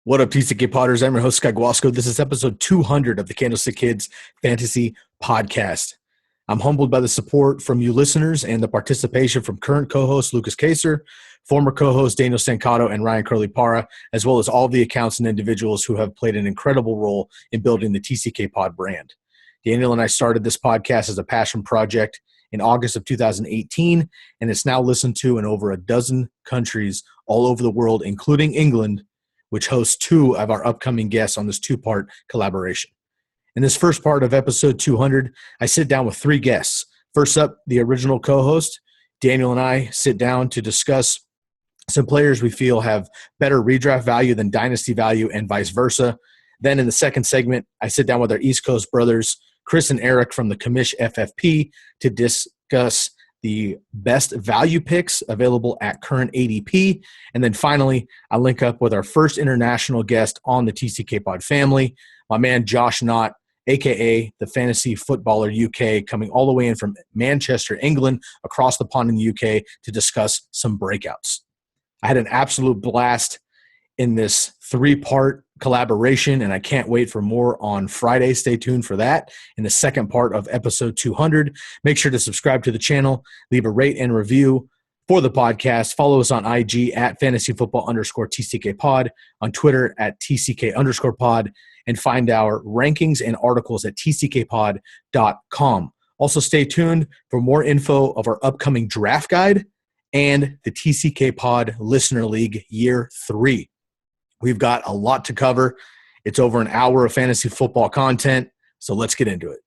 What up, TCK Potters? I'm your host, Sky Guasco. This is episode 200 of the Candlestick Kids Fantasy Podcast. I'm humbled by the support from you listeners and the participation from current co-host Lukas Kaser, former co-host Daniel Stancato, and Ryan Curly-Para, as well as all the accounts and individuals who have played an incredible role in building the TCK Pod brand. Daniel and I started this podcast as a passion project in August of 2018, and it's now listened to in over a dozen countries all over the world, including England, which hosts two of our upcoming guests on this two-part collaboration. In this first part of episode 200, I sit down with three guests. First up, the original co-host, Daniel and I sit down to discuss some players we feel have better redraft value than dynasty value and vice versa. Then in the second segment, I sit down with our East Coast brothers, Chris and Eric from the Commish FFP, to discuss the best value picks available at current ADP. And then finally, I link up with our first international guest on the TCK Pod family, my man Josh Knott, a.k.a. the Fantasy Footballer UK, coming all the way in from Manchester, England, across the pond in the UK to discuss some breakouts. I had an absolute blast in this three-part collaboration, and I can't wait for more on Friday. Stay tuned for that in the second part of episode 200. Make sure to subscribe to the channel, leave a rate and review for the podcast. Follow us on IG at fantasyfootball_TCK pod, on Twitter at TCK_pod, and find our rankings and articles at tckpod.com. Also, stay tuned for more info of our upcoming draft guide and the TCK Pod Listener League Year 3. We've got a lot to cover. It's over an hour of fantasy football content, so let's get into it.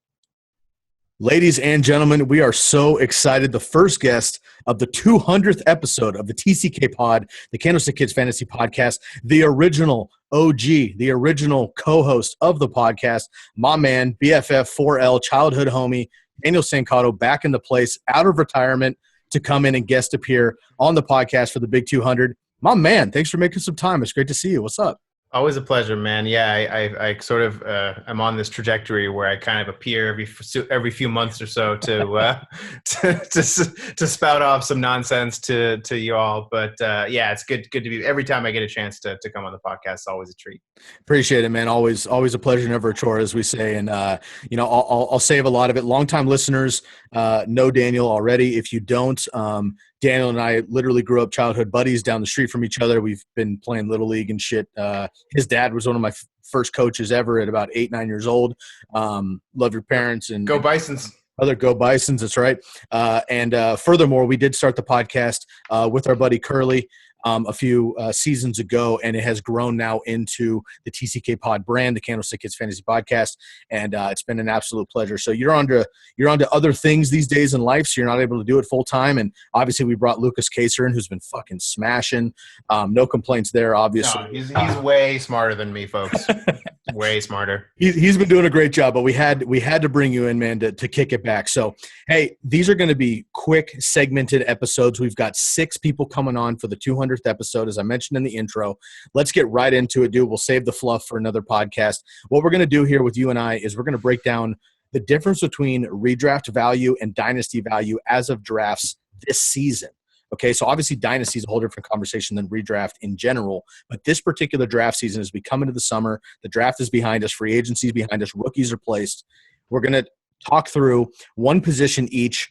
Ladies and gentlemen, we are so excited. The first guest of the 200th episode of the TCK Pod, the Candlestick Kids Fantasy Podcast, the original OG, the original co-host of the podcast, my man, BFF 4L, childhood homie, Daniel Stancato, back in the place, out of retirement, to come in and guest appear on the podcast for the Big 200. My man, thanks for making some time. It's great to see you. What's up? Always a pleasure, man. Yeah, I sort of I'm on this trajectory where I kind of appear every few months or so to spout off some nonsense to you all. But yeah, it's good to be. Every time I get a chance to come on the podcast, it's always a treat. Appreciate it, man. Always a pleasure, never a chore, as we say. And I'll save a lot of it. Longtime listeners know Daniel already. If you don't, Daniel and I literally grew up childhood buddies down the street from each other. We've been playing Little League and shit. His dad was one of my first coaches ever at about 8-9 years old. Love your parents. And Go Bisons. Other Go Bisons, that's right. And furthermore, we did start the podcast with our buddy Curly a few seasons ago, and it has grown now into the TCK Pod brand, the Candlestick Kids Fantasy Podcast, and it's been an absolute pleasure. So you're onto other things these days in life, so you're not able to do it full time. And obviously, we brought Lukas Kaser in, who's been fucking smashing. No complaints there, obviously. No, he's way smarter than me, folks. Way smarter. He's been doing a great job, but we had to bring you in, man, to kick it back. So, hey, these are going to be quick, segmented episodes. We've got 6 people coming on for the 200th episode, as I mentioned in the intro. Let's get right into it, dude. We'll save the fluff for another podcast. What we're going to do here with you and I is we're going to break down the difference between redraft value and dynasty value as of drafts this season. Okay, so obviously Dynasty is a whole different conversation than redraft in general, but this particular draft season as we come into the summer, the draft is behind us, free agency is behind us, rookies are placed. We're going to talk through one position each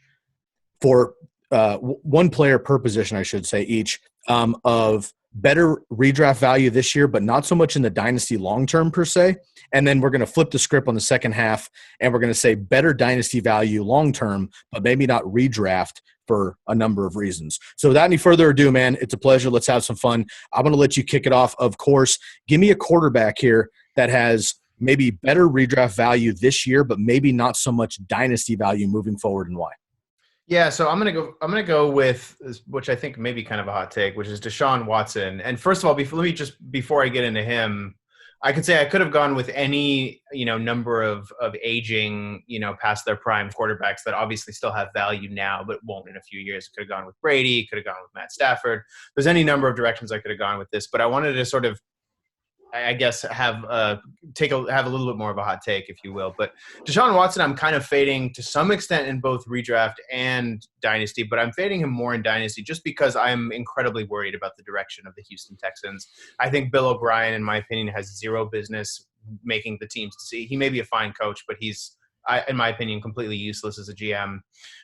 for one player per position, I should say, each of better redraft value this year, but not so much in the Dynasty long-term per se. And then we're going to flip the script on the second half, and we're going to say better Dynasty value long-term, but maybe not redraft for a number of reasons. So without any further ado, man, it's a pleasure. Let's have some fun. I'm going to let you kick it off. Of course, give me a quarterback here that has maybe better redraft value this year, but maybe not so much Dynasty value moving forward, and why. Yeah, so I'm gonna go with, which I think may be kind of a hot take, which is Deshaun Watson. And first of all, before I get into him, I could say I could have gone with any number of aging past their prime quarterbacks that obviously still have value now but won't in a few years. Could have gone with Brady, could have gone with Matt Stafford. There's any number of directions I could have gone with this, but I wanted to sort of I guess have a little bit more of a hot take, if you will. But Deshaun Watson, I'm kind of fading to some extent in both redraft and dynasty, but I'm fading him more in dynasty just because I'm incredibly worried about the direction of the Houston Texans. I think Bill O'Brien, in my opinion, has zero business making the teams to see. He may be a fine coach, but he's, in my opinion, completely useless as a GM.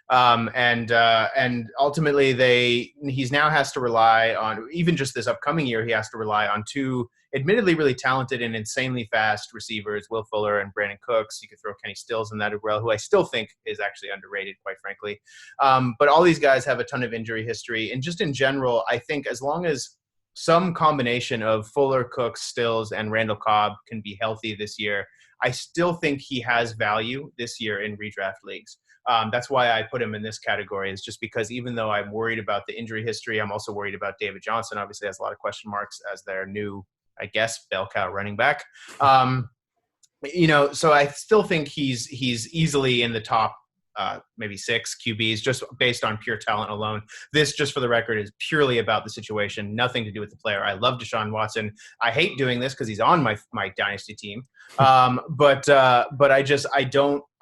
And ultimately, he's now has to rely on, even just this upcoming year, he has to rely on two admittedly really talented and insanely fast receivers, Will Fuller and Brandon Cooks. You could throw Kenny Stills in that as well, who I still think is actually underrated, quite frankly. But all these guys have a ton of injury history. And just in general, I think as long as some combination of Fuller, Cooks, Stills, and Randall Cobb can be healthy this year, I still think he has value this year in redraft leagues. That's why I put him in this category, is just because even though I'm worried about the injury history, I'm also worried about David Johnson. Obviously has a lot of question marks as their new, I guess, bell cow running back. So I still think he's easily in the top maybe 6 QBs just based on pure talent alone. This, just for the record, is purely about the situation, nothing to do with the player. I love Deshaun Watson. I hate doing this because he's on my dynasty team. But I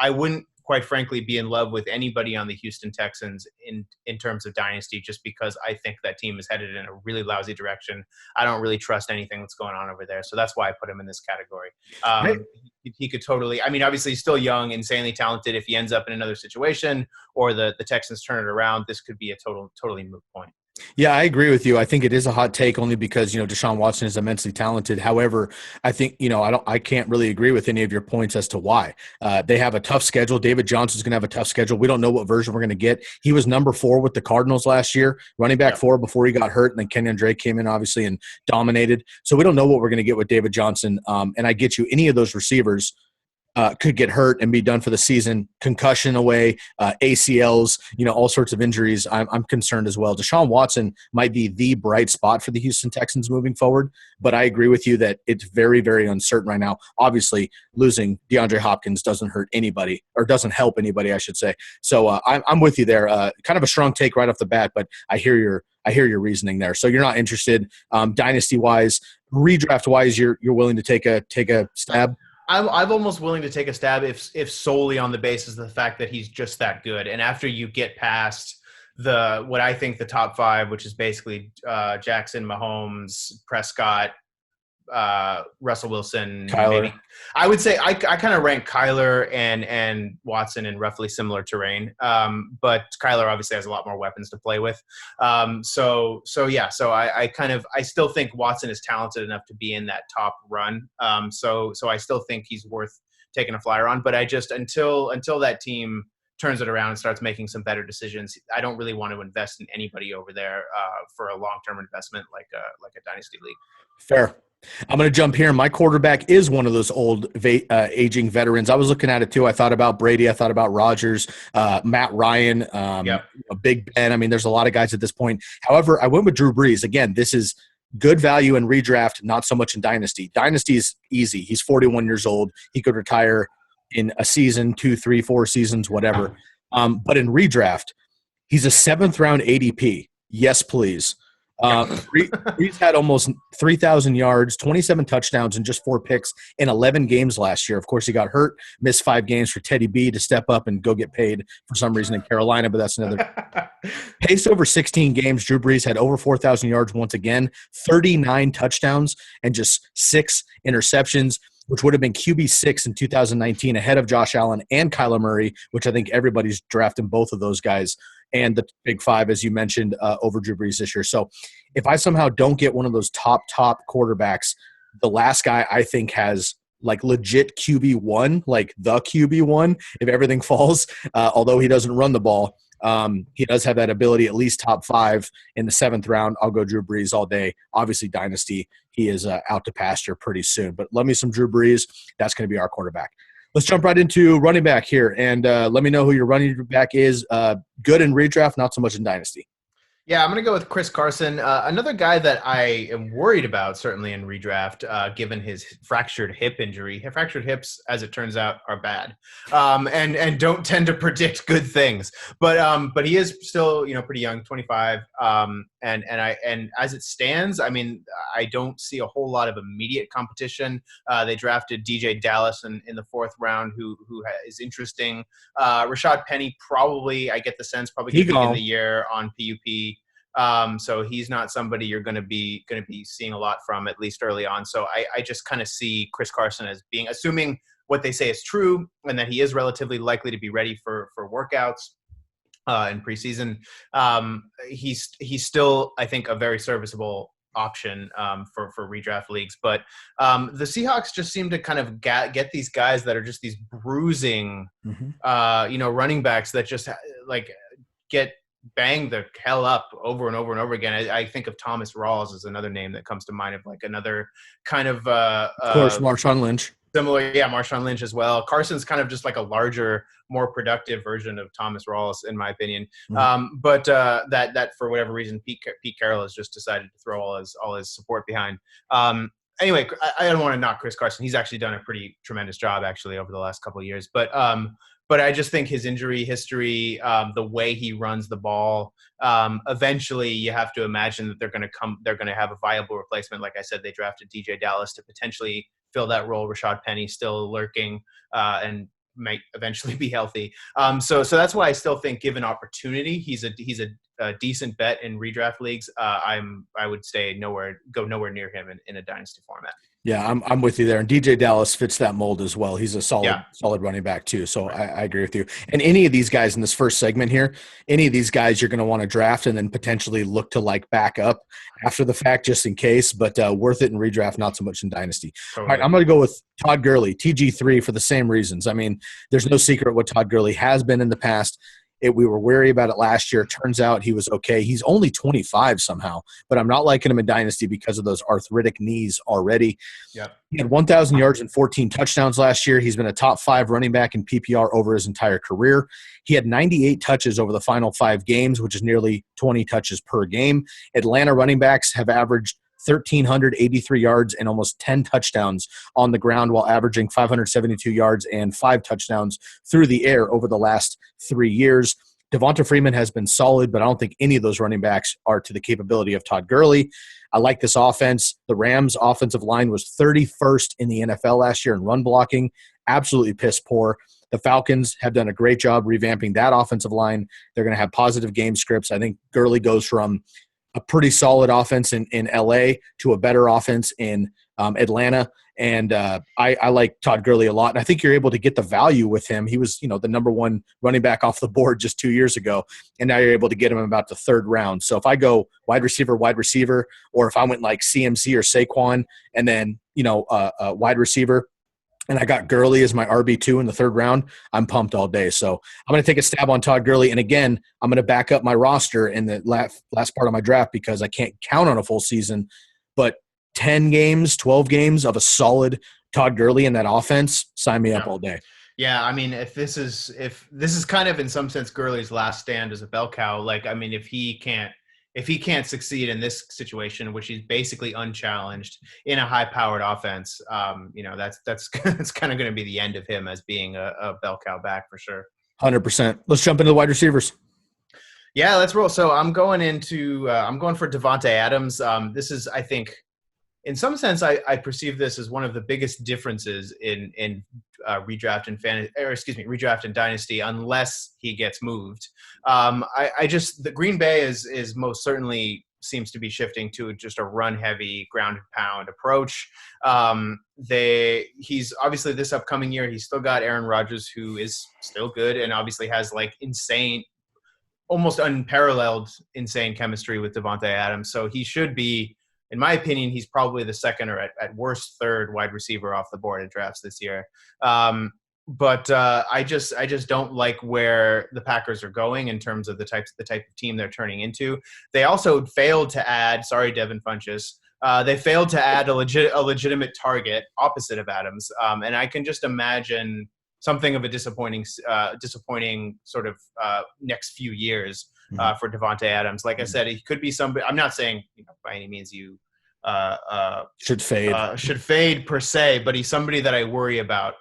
wouldn't, quite frankly, be in love with anybody on the Houston Texans in terms of dynasty, just because I think that team is headed in a really lousy direction. I don't really trust anything that's going on over there. So that's why I put him in this category. He could totally, I mean, obviously he's still young, insanely talented. If he ends up in another situation or the Texans turn it around, this could be a totally moot point. Yeah, I agree with you. I think it is a hot take only because, Deshaun Watson is immensely talented. However, I think, I can't really agree with any of your points as to why. They have a tough schedule. David Johnson's going to have a tough schedule. We don't know what version we're going to get. He was number 4 with the Cardinals last year, running back 4 before he got hurt. And then Kenyon Drake came in, obviously, and dominated. So we don't know what we're going to get with David Johnson. And I get you, any of those receivers could get hurt and be done for the season. Concussion away, ACLs, all sorts of injuries. I'm concerned as well. Deshaun Watson might be the bright spot for the Houston Texans moving forward, but I agree with you that it's very, very uncertain right now. Obviously, losing DeAndre Hopkins doesn't hurt anybody, or doesn't help anybody, I should say. So I'm with you there. Kind of a strong take right off the bat, but I hear your reasoning there. So you're not interested, dynasty wise, redraft wise. You're willing to take a stab. I'm almost willing to take a stab if solely on the basis of the fact that he's just that good. And after you get past what I think the top 5, which is basically Jackson, Mahomes, Prescott, Russell Wilson, Kyler. Maybe. I would say I kind of rank Kyler and Watson in roughly similar terrain. But Kyler obviously has a lot more weapons to play with. So I still think Watson is talented enough to be in that top run. So I still think he's worth taking a flyer on. But I just until that team turns it around and starts making some better decisions, I don't really want to invest in anybody over there for a long-term investment like a dynasty league. Fair. I'm going to jump here. My quarterback is one of those old aging veterans. I was looking at it too. I thought about Brady. I thought about Rodgers, Matt Ryan, Big Ben. I mean, there's a lot of guys at this point. However, I went with Drew Brees. Again, this is good value in redraft, not so much in dynasty. Dynasty is easy. He's 41 years old. He could retire in a season, 2, 3, 4 seasons, whatever. But in redraft, he's a 7th round ADP. Yes, please. Brees had almost 3,000 yards, 27 touchdowns, and just 4 picks in 11 games last year. Of course, he got hurt, missed 5 games for Teddy B to step up and go get paid for some reason in Carolina, but that's another. Paced over 16 games, Drew Brees had over 4,000 yards once again, 39 touchdowns, and just 6 interceptions, which would have been QB6 in 2019, ahead of Josh Allen and Kyler Murray, which I think everybody's drafting both of those guys, and the Big 5, as you mentioned, over Drew Brees this year. So if I somehow don't get one of those top quarterbacks, the last guy I think has like legit QB1, like the QB1, if everything falls, although he doesn't run the ball, he does have that ability, at least top 5 in the 7th round. I'll go Drew Brees all day. Obviously, dynasty, he is out to pasture pretty soon. But let me some Drew Brees. That's going to be our quarterback. Let's jump right into running back here, and let me know who your running back is. Good in redraft, not so much in dynasty. Yeah, I'm going to go with Chris Carson. Another guy that I am worried about, certainly in redraft, given his fractured hip injury. Fractured hips, as it turns out, are bad, and don't tend to predict good things. But he is still pretty young, 25. And as it stands, I mean, I don't see a whole lot of immediate competition. They drafted DJ Dallas in the fourth round, who is interesting. Rashad Penny probably, I get the sense, probably going to begin the year on PUP. So he's not somebody you're going to be seeing a lot from, at least early on. So I just kind of see Chris Carson as being, assuming what they say is true and that he is relatively likely to be ready for workouts in preseason. He's still, I think, a very serviceable option for redraft leagues. But the Seahawks just seem to kind of get these guys that are just these bruising, running backs that just get bang the hell up over and over and over again. I think of Thomas Rawls as another name that comes to mind, of another kind of course, Marshawn Lynch. Similar, yeah, Marshawn Lynch as well. Carson's kind of just like a larger, more productive version of Thomas Rawls, in my opinion. But that for whatever reason, Pete Carroll has just decided to throw all his support behind. Anyway, I don't want to knock Chris Carson. He's actually done a pretty tremendous job actually over the last couple of years. But I just think his injury history, the way he runs the ball, eventually you have to imagine that they're going to have a viable replacement. Like I said, they drafted DJ Dallas to potentially fill that role. Rashad Penny still lurking and might eventually be healthy. So that's why I still think, given opportunity, he's a decent bet in redraft leagues. I would go nowhere near him in a dynasty format. Yeah, I'm with you there. And DJ Dallas fits that mold as well. He's a solid running back too. So I agree with you. And any of these guys in this first segment here, any of these guys you're going to want to draft and then potentially look to back up after the fact just in case, but worth it in redraft, not so much in dynasty. Totally. All right, I'm going to go with Todd Gurley, TG3, for the same reasons. I mean, there's no secret what Todd Gurley has been in the past. We were wary about it last year. Turns out he was okay. He's only 25 somehow, but I'm not liking him in Dynasty because of those arthritic knees already. Yep. He had 1,000 yards and 14 touchdowns last year. He's been a top 5 running back in PPR over his entire career. He had 98 touches over the final 5 games, which is nearly 20 touches per game. Atlanta running backs have averaged 1,383 yards and almost 10 touchdowns on the ground, while averaging 572 yards and 5 touchdowns through the air over the last 3 years. Devonta Freeman has been solid, but I don't think any of those running backs are to the capability of Todd Gurley. I like this offense. The Rams' offensive line was 31st in the NFL last year in run blocking, absolutely piss poor. The Falcons have done a great job revamping that offensive line. They're going to have positive game scripts. I think Gurley goes from a pretty solid offense in LA to a better offense in Atlanta. And I like Todd Gurley a lot. And I think you're able to get the value with him. He was, the number 1 running back off the board just 2 years ago. And now you're able to get him about the 3rd round. So if I go wide receiver, or if I went like CMC or Saquon and then, wide receiver, and I got Gurley as my RB2 in the 3rd round, I'm pumped all day. So I'm going to take a stab on Todd Gurley. And again, I'm going to back up my roster in the last part of my draft because I can't count on a full season. But 10 games, 12 games of a solid Todd Gurley in that offense, sign me up all day. Yeah, I mean, if this is kind of in some sense Gurley's last stand as a bell cow, if he can't succeed in this situation, which he's basically unchallenged in a high-powered offense, that's kind of going to be the end of him as being a bell cow back for sure. 100%. Let's jump into the wide receivers. Yeah, let's roll. So I'm going for Devontae Adams. This is, I think, in some sense, I perceive this as one of the biggest differences in redraft and dynasty, unless he gets moved. The Green Bay is most certainly seems to be shifting to just a run heavy, ground and pound approach. He's obviously this upcoming year, he's still got Aaron Rodgers, who is still good and obviously has insane, almost unparalleled, insane chemistry with Devontae Adams. So he should be, in my opinion, he's probably the 2nd or at worst 3rd wide receiver off the board in drafts this year. But I just don't like where the Packers are going in terms of the type of team they're turning into. They also failed to add, sorry, Devin Funchess, they failed to add a legitimate target opposite of Adams. And I can just imagine something of a disappointing sort of next few years for Devontae Adams. Like I said, it could be somebody. I'm not saying by any means you should fade per se, but he's somebody that I worry about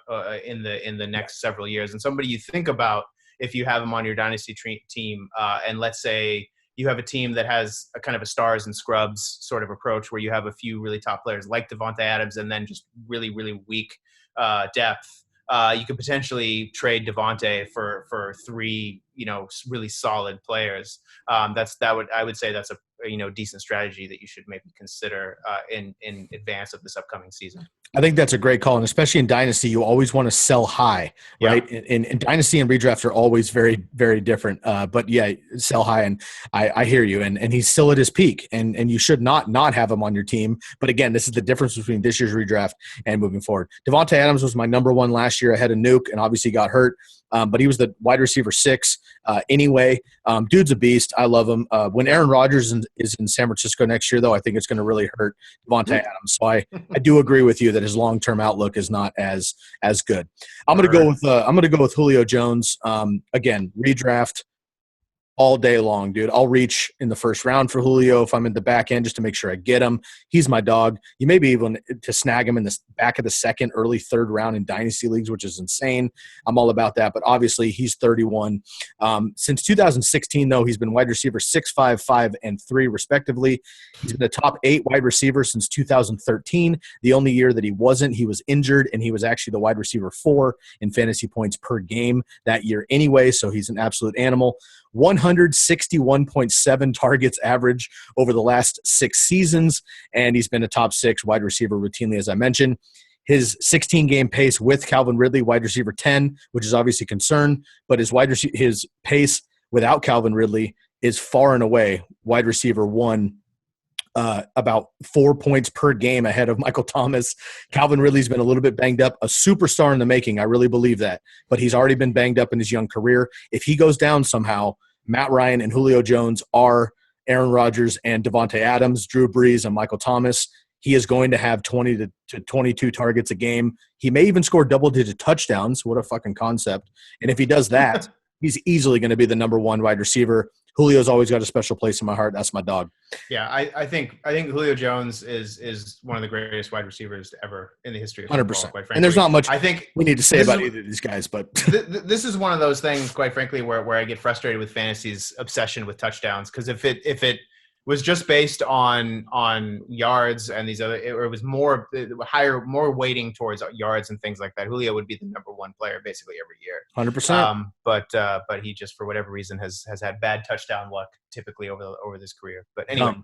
in the next several years, and somebody you think about if you have him on your dynasty team. And let's say you have a team that has a kind of a stars and scrubs sort of approach where you have a few really top players like Devontae Adams and then just really, really weak depth. You could potentially trade Devontae for three, really solid players. I would say that's a decent strategy that you should maybe consider in advance of this upcoming season. I think that's a great call, and especially in Dynasty, you always want to sell high, right? Yeah. In Dynasty and Redraft are always very, very different. But yeah, sell high, and I hear you. And he's still at his peak, and you should not have him on your team. But again, this is the difference between this year's Redraft and moving forward. Devontae Adams was my number one last year ahead of Nuke, and obviously got hurt. But he was the wide receiver 6 anyway. Dude's a beast. I love him. When Aaron Rodgers is in San Francisco next year, though, I think it's going to really hurt Devontae Adams. So I do agree with you that his long-term outlook is not as good. I'm going to go with Julio Jones. Again, Redraft all day long, dude. I'll reach in the first round for Julio if I'm in the back end just to make sure I get him. He's my dog. You may be able to snag him in the back of the second, early third round in dynasty leagues, which is insane. I'm all about that. But obviously, he's 31. Since 2016, though, he's been wide receiver 6, 5, 5, and 3, respectively. He's been a top 8 wide receiver since 2013. The only year that he wasn't, he was injured, and he was actually the wide receiver 4 in fantasy points per game that year anyway. So he's an absolute animal. 161.7 targets average over the last 6 seasons, and he's been a top 6 wide receiver routinely, as I mentioned. His 16-game pace with Calvin Ridley, wide receiver 10, which is obviously a concern, but his pace without Calvin Ridley is far and away wide receiver 1, about 4 points per game ahead of Michael Thomas. Calvin Ridley's been a little bit banged up, a superstar in the making. I really believe that, but he's already been banged up in his young career. If he goes down somehow, Matt Ryan and Julio Jones are Aaron Rodgers and Devontae Adams, Drew Brees, and Michael Thomas. He is going to have 20 to 22 targets a game. He may even score double-digit touchdowns. What a fucking concept. And if he does that, he's easily going to be the number 1 wide receiver. Julio's always got a special place in my heart. That's my dog. Yeah, I think Julio Jones is one of the greatest wide receivers ever in the history of football, 100%. quite frankly. And there's not much I think we need to say about either of these guys, but this is one of those things, quite frankly, where I get frustrated with fantasy's obsession with touchdowns, because if it was just based on yards and these other, it was more weighting towards yards and things like that, Julio would be the number 1 player basically every year. 100%. But he just, for whatever reason, has had bad touchdown luck typically over his career. But anyway,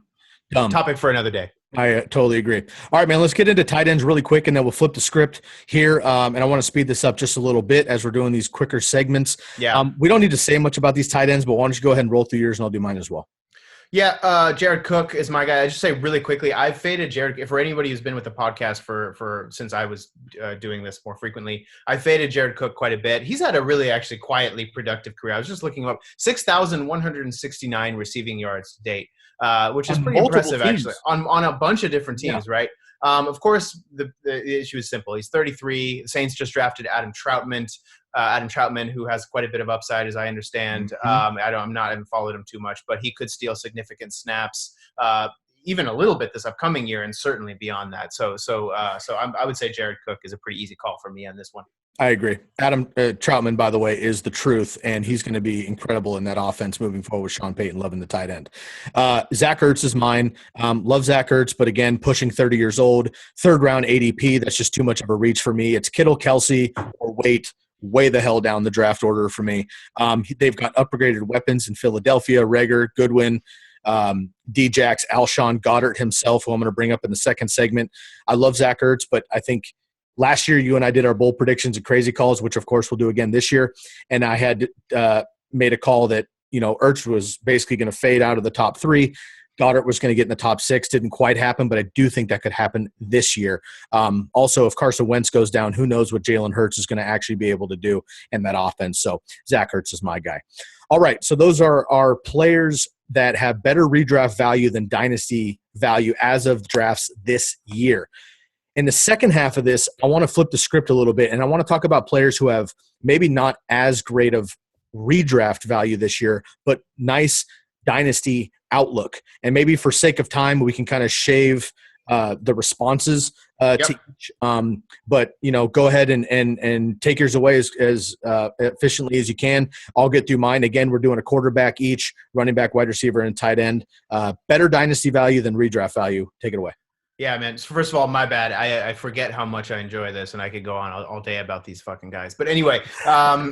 topic for another day. I totally agree. All right, man, let's get into tight ends really quick, and then we'll flip the script here. And I want to speed this up just a little bit as we're doing these quicker segments. Yeah. We don't need to say much about these tight ends, but why don't you go ahead and roll through yours, and I'll do mine as well. Yeah, Jared Cook is my guy. I just say really quickly, I've faded Jared. For anybody who's been with the podcast for since I was doing this more frequently, I faded Jared Cook quite a bit. He's had a really actually quietly productive career. I was just looking up 6,169 receiving yards to date, which is pretty impressive actually on a bunch of different teams, right? Of course, the issue is simple. He's 33. The Saints just drafted Adam Troutman, who has quite a bit of upside, as I understand. I haven't followed him too much, but he could steal significant snaps, even a little bit this upcoming year, and certainly beyond that. So I would say Jared Cook is a pretty easy call for me on this one. I agree. Adam Troutman, by the way, is the truth, and he's going to be incredible in that offense moving forward with Sean Payton loving the tight end. Zach Ertz is mine. Love Zach Ertz, but again, pushing 30 years old, 3rd round ADP. That's just too much of a reach for me. It's Kittle, Kelsey, or Wait. Way the hell down the draft order for me. They've got upgraded weapons in Philadelphia, Reagor, Goodwin, Djax, Alshon, Goddard himself, who I'm going to bring up in the second segment. I love Zach Ertz, but I think last year you and I did our bold predictions and crazy calls, which of course we'll do again this year. And I had made a call that, Ertz was basically going to fade out of the top 3. Goddard was going to get in the top 6. Didn't quite happen, but I do think that could happen this year. Also, if Carson Wentz goes down, who knows what Jalen Hurts is going to actually be able to do in that offense. So Zach Ertz is my guy. All right, so those are our players that have better redraft value than dynasty value as of drafts this year. In the second half of this, I want to flip the script a little bit, and I want to talk about players who have maybe not as great of redraft value this year, but nice Dynasty outlook. And maybe for sake of time, we can kind of shave the responses to each. But, go ahead and take yours away as efficiently as you can. I'll get through mine. Again, we're doing a quarterback each, running back, wide receiver, and tight end. Better Dynasty value than redraft value. Take it away. Yeah, man. First of all, my bad. I forget how much I enjoy this, and I could go on all day about these fucking guys. But anyway, my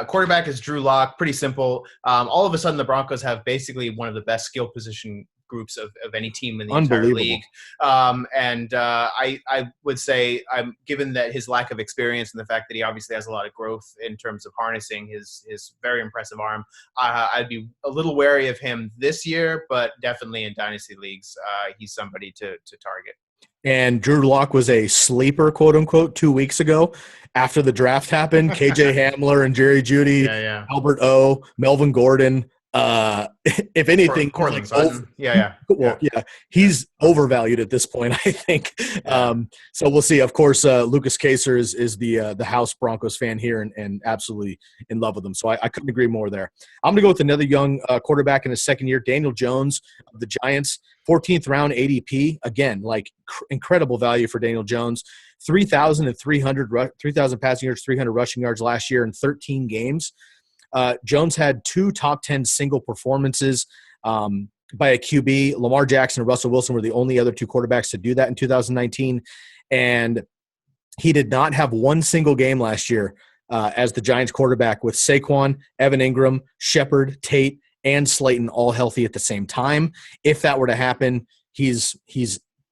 quarterback is Drew Lock. Pretty simple. All of a sudden, the Broncos have basically one of the best skill position groups of any team in the entire league. I would say, given that his lack of experience and the fact that he obviously has a lot of growth in terms of harnessing his very impressive arm, I'd be a little wary of him this year, but definitely in dynasty leagues, he's somebody to target. And Drew Lock was a sleeper, quote unquote, 2 weeks ago after the draft happened. KJ Hamler and Jerry Jeudy, Albert O, Melvin Gordon. If anything, Cortland Sutton. He's overvalued at this point, I think. So we'll see. Of course, Lukas Kaser is the house Broncos fan here and absolutely in love with him. So I couldn't agree more there. I'm going to go with another young quarterback in his second year, Daniel Jones of the Giants, 14th round ADP. Again, incredible value for Daniel Jones. 3,000 passing yards, 300 rushing yards last year in 13 games. Jones had 2 top 10 single performances by a QB. Lamar Jackson and Russell Wilson were the only other 2 quarterbacks to do that in 2019. And he did not have one single game last year as the Giants quarterback with Saquon, Evan Ingram, Shepard, Tate, and Slayton all healthy at the same time. If that were to happen, he's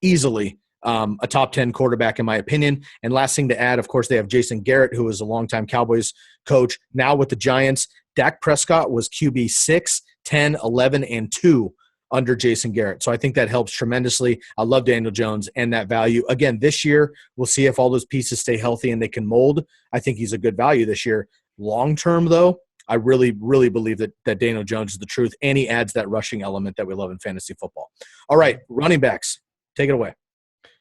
easily a top 10 quarterback in my opinion. And last thing to add, of course, they have Jason Garrett, who is a longtime Cowboys coach, now with the Giants. Dak Prescott was QB 6, 10, 11, and 2 under Jason Garrett. So I think that helps tremendously. I love Daniel Jones and that value. Again, this year, we'll see if all those pieces stay healthy and they can mold. I think he's a good value this year. Long term, though, I really, really believe that Daniel Jones is the truth, and he adds that rushing element that we love in fantasy football. All right, running backs, take it away.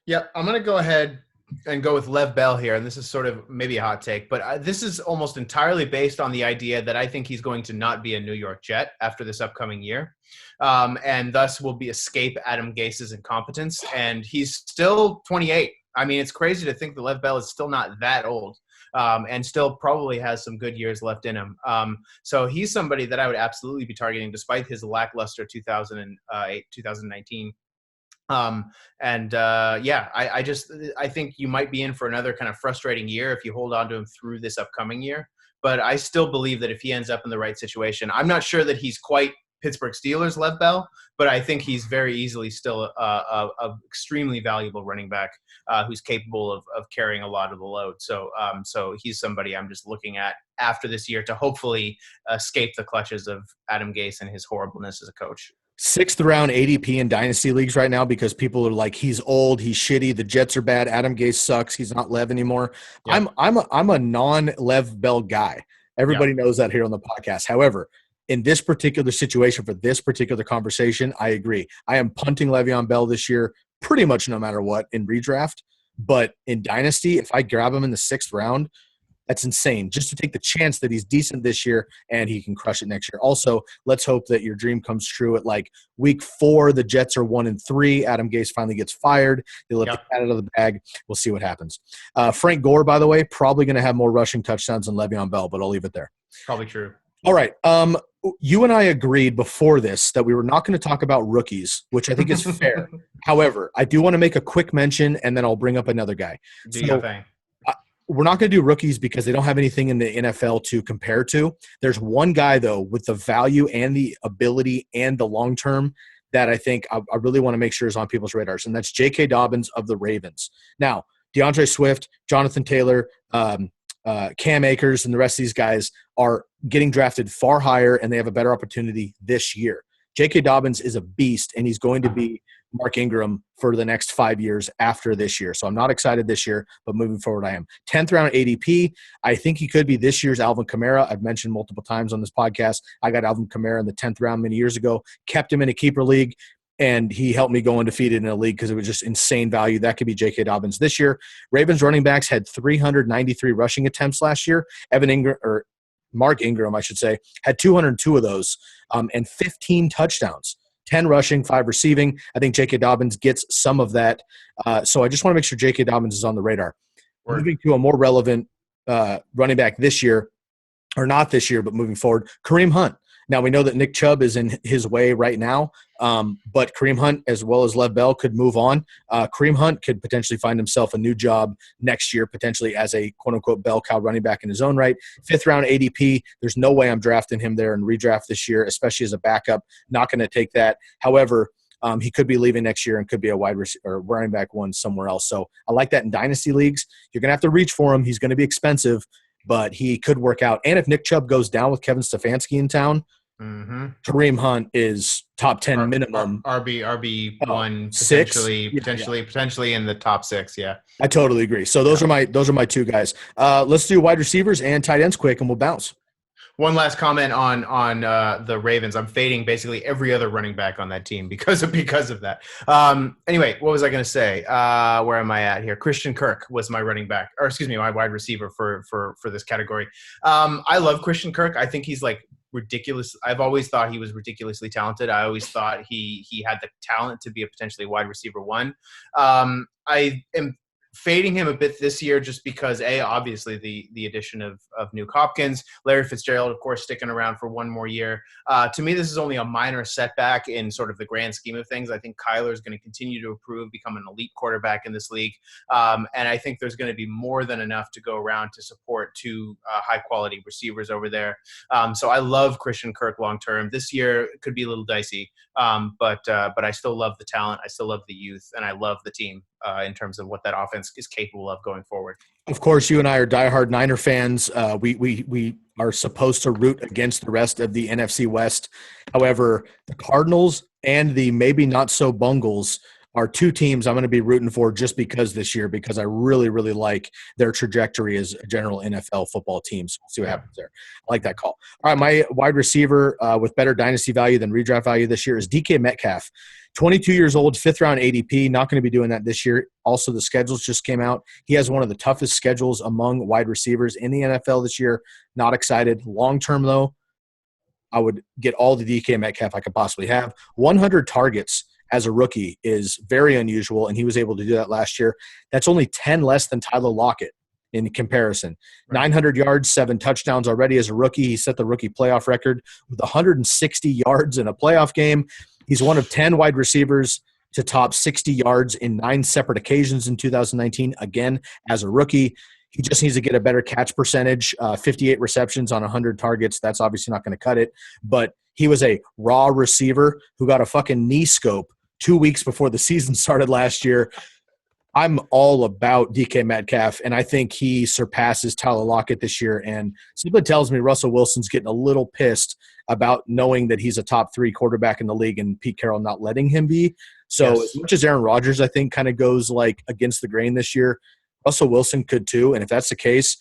Yeah, I'm going to go ahead and go with Lev Bell here, and this is sort of maybe a hot take, but this is almost entirely based on the idea that I think he's going to not be a New York Jet after this upcoming year, and thus will escape Adam Gase's incompetence, and he's still 28. I mean, it's crazy to think that Lev Bell is still not that old, and still probably has some good years left in him. So he's somebody that I would absolutely be targeting despite his lackluster 2008, 2019. I think you might be in for another kind of frustrating year if you hold on to him through this upcoming year. But I still believe that if he ends up in the right situation, I'm not sure that he's quite Pittsburgh Steelers Lev Bell, but I think he's very easily still a extremely valuable running back who's capable of carrying a lot of the load. So he's somebody I'm just looking at after this year to hopefully escape the clutches of Adam Gase and his horribleness as a coach. 6th round ADP in dynasty leagues right now because people are like, he's old, he's shitty, the Jets are bad, Adam Gase sucks, he's not Lev anymore. Yeah. I'm a non-Lev Bell guy. Everybody knows that here on the podcast. However, in this particular situation for this particular conversation, I agree. I am punting Le'Veon Bell this year pretty much no matter what in redraft. But in dynasty, if I grab him in the 6th round, that's insane. Just to take the chance that he's decent this year and he can crush it next year. Also, let's hope that your dream comes true at week 4. The Jets are 1-3. Adam Gase finally gets fired. They let the cat out of the bag. We'll see what happens. Frank Gore, by the way, probably going to have more rushing touchdowns than Le'Veon Bell, but I'll leave it there. Probably true. All right. You and I agreed before this that we were not going to talk about rookies, which I think is fair. However, I do want to make a quick mention, and then I'll bring up another guy. Do your thing. We're not going to do rookies because they don't have anything in the NFL to compare to. There's one guy, though, with the value and the ability and the long term that I think I really want to make sure is on people's radars, and that's J.K. Dobbins of the Ravens. Now, DeAndre Swift, Jonathan Taylor, Cam Akers, and the rest of these guys are getting drafted far higher, and they have a better opportunity this year. J.K. Dobbins is a beast, and he's going to be Mark Ingram for the next 5 years after this year. So I'm not excited this year, but moving forward I am. 10th round ADP. I think he could be this year's Alvin Kamara. I've mentioned multiple times on this podcast. I got Alvin Kamara in the 10th round many years ago, kept him in a keeper league, and he helped me go undefeated in a league because it was just insane value. That could be J.K. Dobbins this year. Ravens running backs had 393 rushing attempts last year. Evan Ingram Mark Ingram, I should say, had 202 of those and 15 touchdowns. 10 rushing, 5 receiving. I think J.K. Dobbins gets some of that. So I just want to make sure J.K. Dobbins is on the radar. Moving to a more relevant running back this year, or not this year, but moving forward, Kareem Hunt. Now, we know that Nick Chubb is in his way right now, but Kareem Hunt, as well as Lev Bell, could move on. Kareem Hunt could potentially find himself a new job next year, potentially as a quote-unquote bell cow running back in his own right. 5th-round ADP, there's no way I'm drafting him there in redraft this year, especially as a backup. Not going to take that. However, he could be leaving next year and could be a wide receiver or running back one somewhere else. So I like that in dynasty leagues. You're going to have to reach for him. He's going to be expensive, but he could work out. And if Nick Chubb goes down with Kevin Stefanski in town, Kareem Hunt is top 10 minimum. RB one, six? potentially in the top 6. Yeah, I totally agree. So those are my two guys. Let's do wide receivers and tight ends quick, and we'll bounce. One last comment on the Ravens. I'm fading basically every other running back on that team because of that. Anyway, what was I going to say? Where am I at here? Christian Kirk was my running back, or excuse me, my wide receiver for this category. I love Christian Kirk. I think he's like ridiculous. I've always thought he was ridiculously talented. I always thought he had the talent to be a potentially wide receiver one. I am fading him a bit this year just because, obviously the addition of Nuke Hopkins, Larry Fitzgerald, of course, sticking around for one more year. To me, this is only a minor setback in sort of the grand scheme of things. I think Kyler is going to continue to improve, become an elite quarterback in this league. And I think there's going to be more than enough to go around to support 2 high-quality receivers over there. So I love Christian Kirk long-term. This year could be a little dicey, but I still love the talent. I still love the youth, and I love the team in terms of what that offense is capable of going forward. Of course, you and I are diehard Niner fans. We are supposed to root against the rest of the NFC West. However, the Cardinals and the maybe not so Bungles are 2 teams I'm going to be rooting for just because this year, because I really, really like their trajectory as a general NFL football team. So we'll see what happens there. I like that call. All right, my wide receiver with better dynasty value than redraft value this year is DK Metcalf. 22 years old, 5th-round ADP, not going to be doing that this year. Also, the schedules just came out. He has one of the toughest schedules among wide receivers in the NFL this year. Not excited. Long-term, though, I would get all the DK Metcalf I could possibly have. 100 targets as a rookie is very unusual, and he was able to do that last year. That's only 10 less than Tyler Lockett in comparison. Right. 900 yards, 7 touchdowns already as a rookie. He set the rookie playoff record with 160 yards in a playoff game. He's one of 10 wide receivers to top 60 yards in 9 separate occasions in 2019, again, as a rookie. He just needs to get a better catch percentage, 58 receptions on 100 targets. That's obviously not going to cut it. But he was a raw receiver who got a fucking knee scope 2 weeks before the season started last year. I'm all about DK Metcalf, and I think he surpasses Tyler Lockett this year. And something tells me Russell Wilson's getting a little pissed about knowing that he's a top 3 quarterback in the league and Pete Carroll not letting him be. So yes, as much as Aaron Rodgers, I think, kind of goes like against the grain this year, Russell Wilson could too. And if that's the case,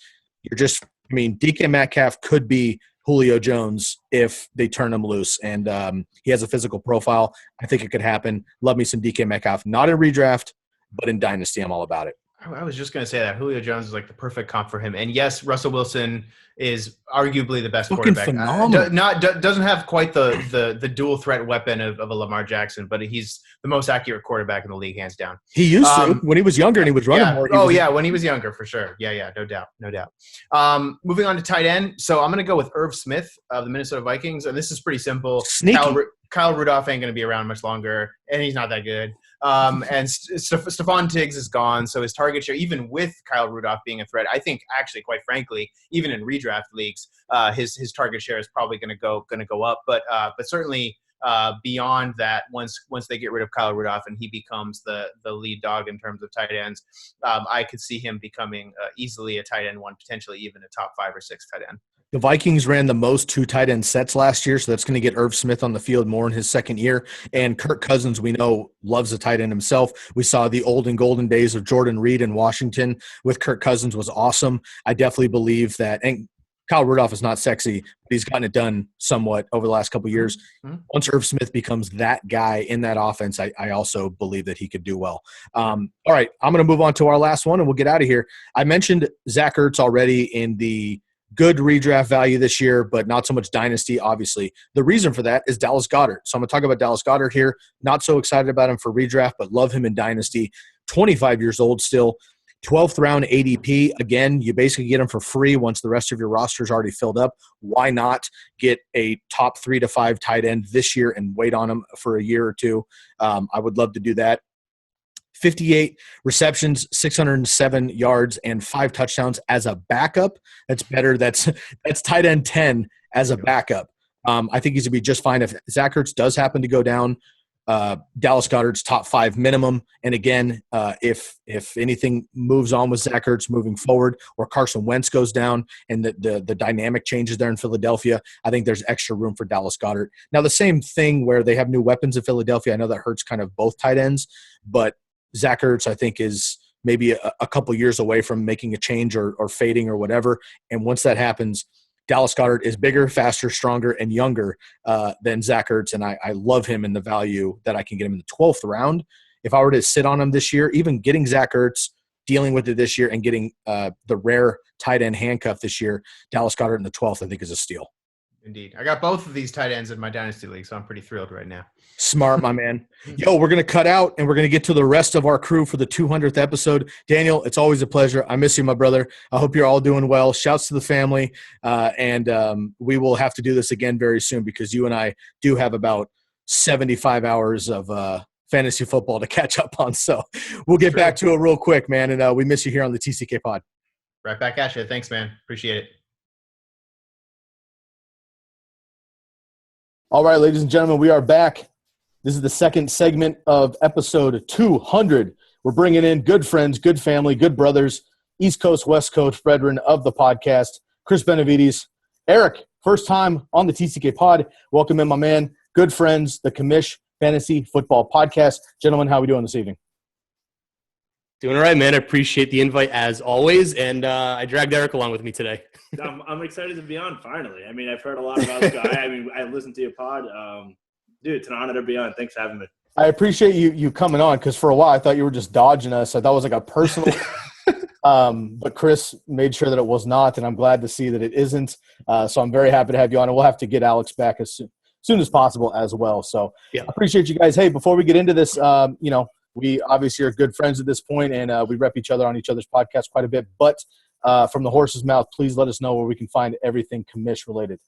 DK Metcalf could be Julio Jones if they turn him loose. And he has a physical profile. I think it could happen. Love me some DK Metcalf. Not in redraft, but in Dynasty, I'm all about it. I was just going to say that Julio Jones is like the perfect comp for him. And yes, Russell Wilson is arguably the best quarterback. Doesn't have quite the dual threat weapon of a Lamar Jackson, but he's the most accurate quarterback in the league, hands down. He used to when he was younger and he was running more. When he was younger, for sure. Yeah, no doubt. Moving on to tight end. So I'm going to go with Irv Smith of the Minnesota Vikings. And this is pretty simple. Sneaky. Kyle Rudolph ain't going to be around much longer, and he's not that good. And Stephon Diggs is gone, so his target share, even with Kyle Rudolph being a threat, I think actually, quite frankly, even in redraft leagues, his target share is probably going to go up. But certainly beyond that, once they get rid of Kyle Rudolph and he becomes the lead dog in terms of tight ends, I could see him becoming easily a tight end one, potentially even a top 5 or 6 tight end. The Vikings ran the most 2 tight end sets last year, so that's going to get Irv Smith on the field more in his second year. And Kirk Cousins, we know, loves a tight end himself. We saw the old and golden days of Jordan Reed in Washington with Kirk Cousins was awesome. I definitely believe that. And Kyle Rudolph is not sexy, but he's gotten it done somewhat over the last couple of years. Mm-hmm. Once Irv Smith becomes that guy in that offense, I also believe that he could do well. All right, I'm going to move on to our last one, and we'll get out of here. I mentioned Zach Ertz already in the Good redraft value this year, but not so much dynasty, obviously. The reason for that is Dallas Goedert. So I'm going to talk about Dallas Goedert here. Not so excited about him for redraft, but love him in dynasty. 25 years old still. 12th round ADP. Again, you basically get him for free once the rest of your roster is already filled up. Why not get a top 3 to 5 tight end this year and wait on him for a year or two? I would love to do that. 58 receptions, 607 yards, and 5 touchdowns as a backup. That's better. That's tight end 10 as a backup. I think he's going to be just fine. If Zach Ertz does happen to go down, Dallas Goedert's top 5 minimum. And again, if anything moves on with Zach Ertz moving forward, or Carson Wentz goes down and the dynamic changes there in Philadelphia, I think there's extra room for Dallas Goedert. Now, the same thing where they have new weapons in Philadelphia. I know that hurts kind of both tight ends, but Zach Ertz, I think, is maybe a couple years away from making a change or fading or whatever. And once that happens, Dallas Goedert is bigger, faster, stronger, and younger than Zach Ertz, and I love him in the value that I can get him in the 12th round. If I were to sit on him this year, even getting Zach Ertz, dealing with it this year, and getting the rare tight end handcuff this year, Dallas Goedert in the 12th, I think, is a steal. Indeed. I got both of these tight ends in my Dynasty League, so I'm pretty thrilled right now. Smart, my man. Yo, we're going to cut out, and we're going to get to the rest of our crew for the 200th episode. Daniel, it's always a pleasure. I miss you, my brother. I hope you're all doing well. Shouts to the family, and we will have to do this again very soon because you and I do have about 75 hours of fantasy football to catch up on. So we'll get back to it real quick, man, and we miss you here on the TCK Pod. Right back at you. Thanks, man. Appreciate it. All right, ladies and gentlemen, we are back. This is the second segment of episode 200. We're bringing in good friends, good family, good brothers, East Coast, West Coast brethren of the podcast, Chris Benavides. Eric, first time on the TCK Pod. Welcome in, my man. Good friends, the Commish Fantasy Football Podcast. Gentlemen, how are we doing this evening? Doing all right, man. I appreciate the invite as always, and I dragged Eric along with me today. I'm excited to be on finally. I mean, I've heard a lot about this guy. I mean, I listened to your pod. Dude, it's an honor to be on. Thanks for having me. I appreciate you coming on because for a while I thought you were just dodging us. I thought it was like a personal but Chris made sure that it was not, and I'm glad to see that it isn't. So I'm very happy to have you on, and we'll have to get Alex back as soon as possible as well. So yeah. I appreciate you guys. Hey, before we get into this, we obviously are good friends at this point, and we rep each other on each other's podcasts quite a bit. But from the horse's mouth, please let us know where we can find everything Commish related.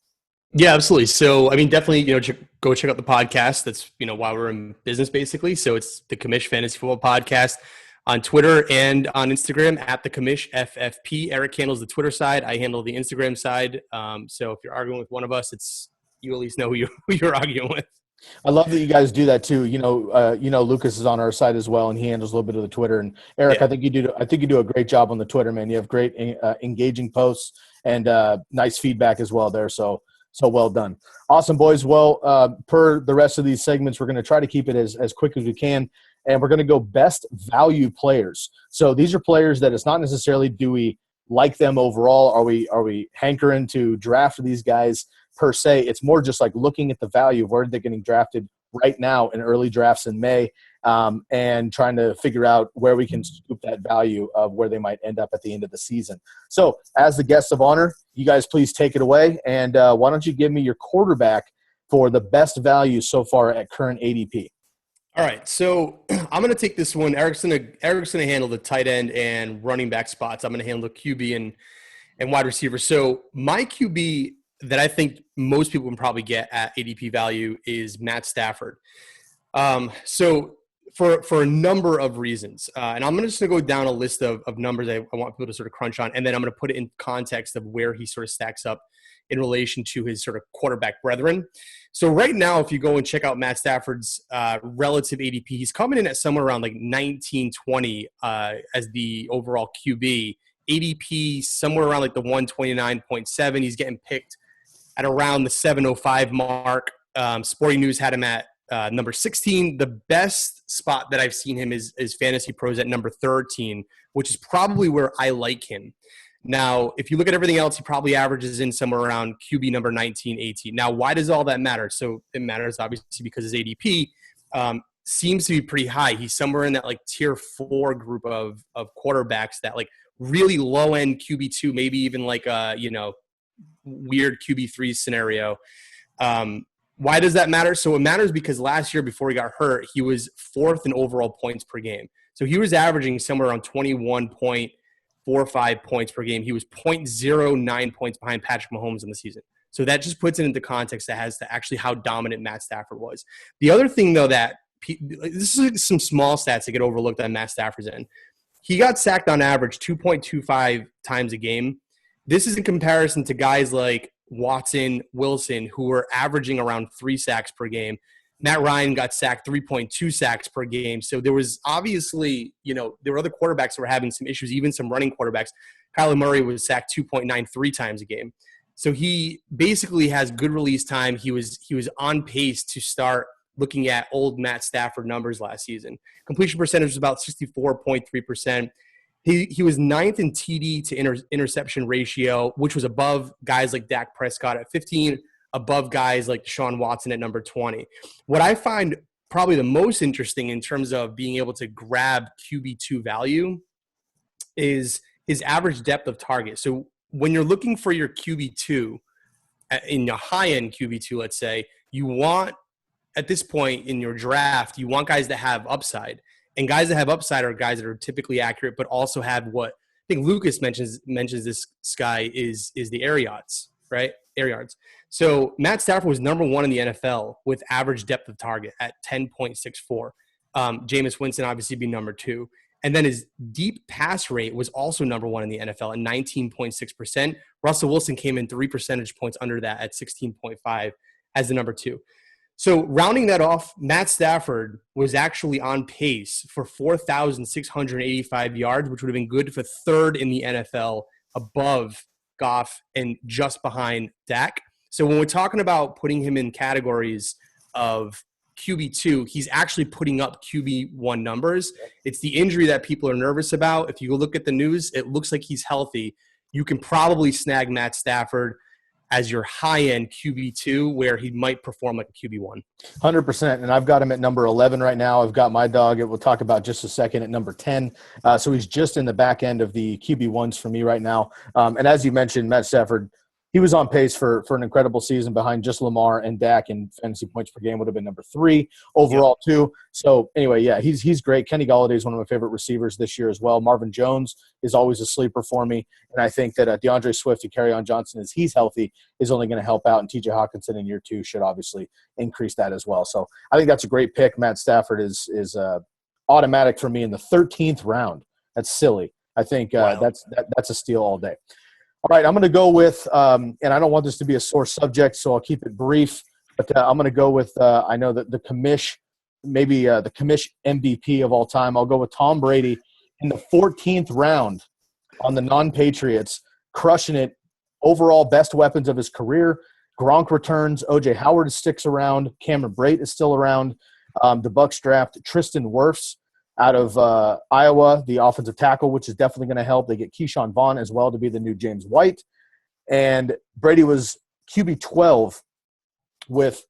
Yeah, absolutely. So, I mean, definitely, go check out the podcast. That's, why we're in business, basically. So it's the Commish Fantasy Football Podcast on Twitter and on Instagram at the Commish FFP. Eric handles the Twitter side. I handle the Instagram side. So if you're arguing with one of us, you at least know who you're arguing with. I love that you guys do that too. Lukas is on our side as well, and he handles a little bit of the Twitter. And Eric, yeah. I think you do a great job on the Twitter, man. You have great engaging posts and nice feedback as well there. So well done. Awesome, boys. Well, per the rest of these segments, we're going to try to keep it as quick as we can, and we're going to go best value players. So these are players that it's not necessarily do we like them overall, are we hankering to draft these guys per se. It's more just like looking at the value of where they're getting drafted right now in early drafts in May, and trying to figure out where we can scoop that value of where they might end up at the end of the season. So as the guest of honor, you guys please take it away. And why don't you give me your quarterback for the best value so far at current ADP? All right. So I'm going to take this one. Eric's going to handle the tight end and running back spots. I'm going to handle the QB and wide receiver. So my QB that I think most people can probably get at ADP value is Matt Stafford. So for a number of reasons, and I'm just going to go down a list of numbers I want people to sort of crunch on, and then I'm going to put it in context of where he sort of stacks up in relation to his sort of quarterback brethren. So right now, if you go and check out Matt Stafford's relative ADP, he's coming in at somewhere around like 1920 as the overall QB. ADP somewhere around like the 129.7. He's getting picked at around the 705 mark. Sporting News had him at number 16. The best spot that I've seen him is Fantasy Pros at number 13, which is probably where I like him. Now, if you look at everything else, he probably averages in somewhere around QB number 19, 18. Now, why does all that matter? So it matters obviously because his ADP seems to be pretty high. He's somewhere in that like tier 4 group of quarterbacks, that like really low end QB2, maybe even like weird QB3 scenario. Why does that matter? So it matters because last year before he got hurt, he was 4th in overall points per game. So he was averaging somewhere around 21.45 points per game. He was 0.09 points behind Patrick Mahomes in the season. So that just puts it into context as to actually how dominant Matt Stafford was. The other thing, though, that this is some small stats that get overlooked on Matt Stafford's end. He got sacked on average 2.25 times a game. This is in comparison to guys like Watson, Wilson, who were averaging around 3 sacks per game. Matt Ryan got sacked 3.2 sacks per game. So there was obviously, there were other quarterbacks that were having some issues, even some running quarterbacks. Kyler Murray was sacked 2.93 times a game. So he basically has good release time. He was on pace to start looking at old Matt Stafford numbers last season. Completion percentage was about 64.3%. He was 9th in TD to interception ratio, which was above guys like Dak Prescott at 15, above guys like Deshaun Watson at number 20. What I find probably the most interesting in terms of being able to grab QB2 value is his average depth of target. So when you're looking for your QB2, in a high-end QB2, let's say, you want, at this point in your draft, you want guys that have upside. And guys that have upside are guys that are typically accurate, but also have what I think Lukas mentions this guy is the air yards, right? Air yards. So Matt Stafford was number 1 in the NFL with average depth of target at 10.64. Jameis Winston obviously be number 2. And then his deep pass rate was also number 1 in the NFL at 19.6%. Russell Wilson came in 3 percentage points under that at 16.5 as the number 2. So rounding that off, Matt Stafford was actually on pace for 4,685 yards, which would have been good for 3rd in the NFL above Goff and just behind Dak. So when we're talking about putting him in categories of QB2, he's actually putting up QB1 numbers. It's the injury that people are nervous about. If you look at the news, it looks like he's healthy. You can probably snag Matt Stafford as your high-end QB2 where he might perform like a QB1. 100%, and I've got him at number 11 right now. I've got my dog, we'll talk about just a second, at number 10. So he's just in the back end of the QB1s for me right now. And as you mentioned, Matt Stafford, he was on pace for an incredible season behind just Lamar and Dak, and fantasy points per game would have been number 3 overall too. So anyway, yeah, he's great. Kenny Golladay is one of my favorite receivers this year as well. Marvin Jones is always a sleeper for me, and I think that DeAndre Swift and Kerryon Johnson, as he's healthy, is only going to help out, and TJ Hawkinson in year 2 should obviously increase that as well. So I think that's a great pick. Matt Stafford is automatic for me in the 13th round. That's silly. I think that's a steal all day. All right, I'm going to go with, and I don't want this to be a sore subject, so I'll keep it brief, but I'm going to go with, I know that the Commish, maybe the Commish MVP of all time. I'll go with Tom Brady in the 14th round on the non-Patriots, crushing it, overall best weapons of his career. Gronk returns, O.J. Howard sticks around, Cameron Brate is still around. The Bucs draft Tristan Wirfs out of Iowa, the offensive tackle, which is definitely going to help. They get Keyshawn Vaughn as well to be the new James White. And Brady was QB 12 with,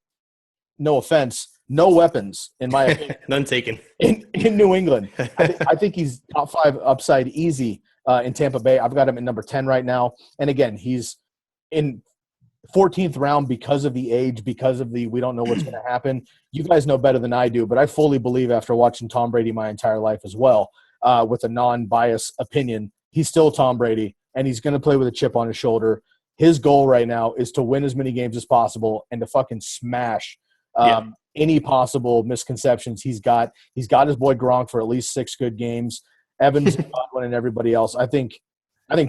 no offense, no weapons, in my opinion. None taken. In New England. I think he's top 5 upside easy in Tampa Bay. I've got him at number 10 right now. And again, he's in 14th round because of the age, because of the we don't know what's going to happen. You guys know better than I do, but I fully believe after watching Tom Brady my entire life as well, with a non-biased opinion, he's still Tom Brady, and he's going to play with a chip on his shoulder. His goal right now is to win as many games as possible and to fucking smash any possible misconceptions he's got. He's got his boy Gronk for at least 6 good games. Evans, Godwin, and everybody else. I think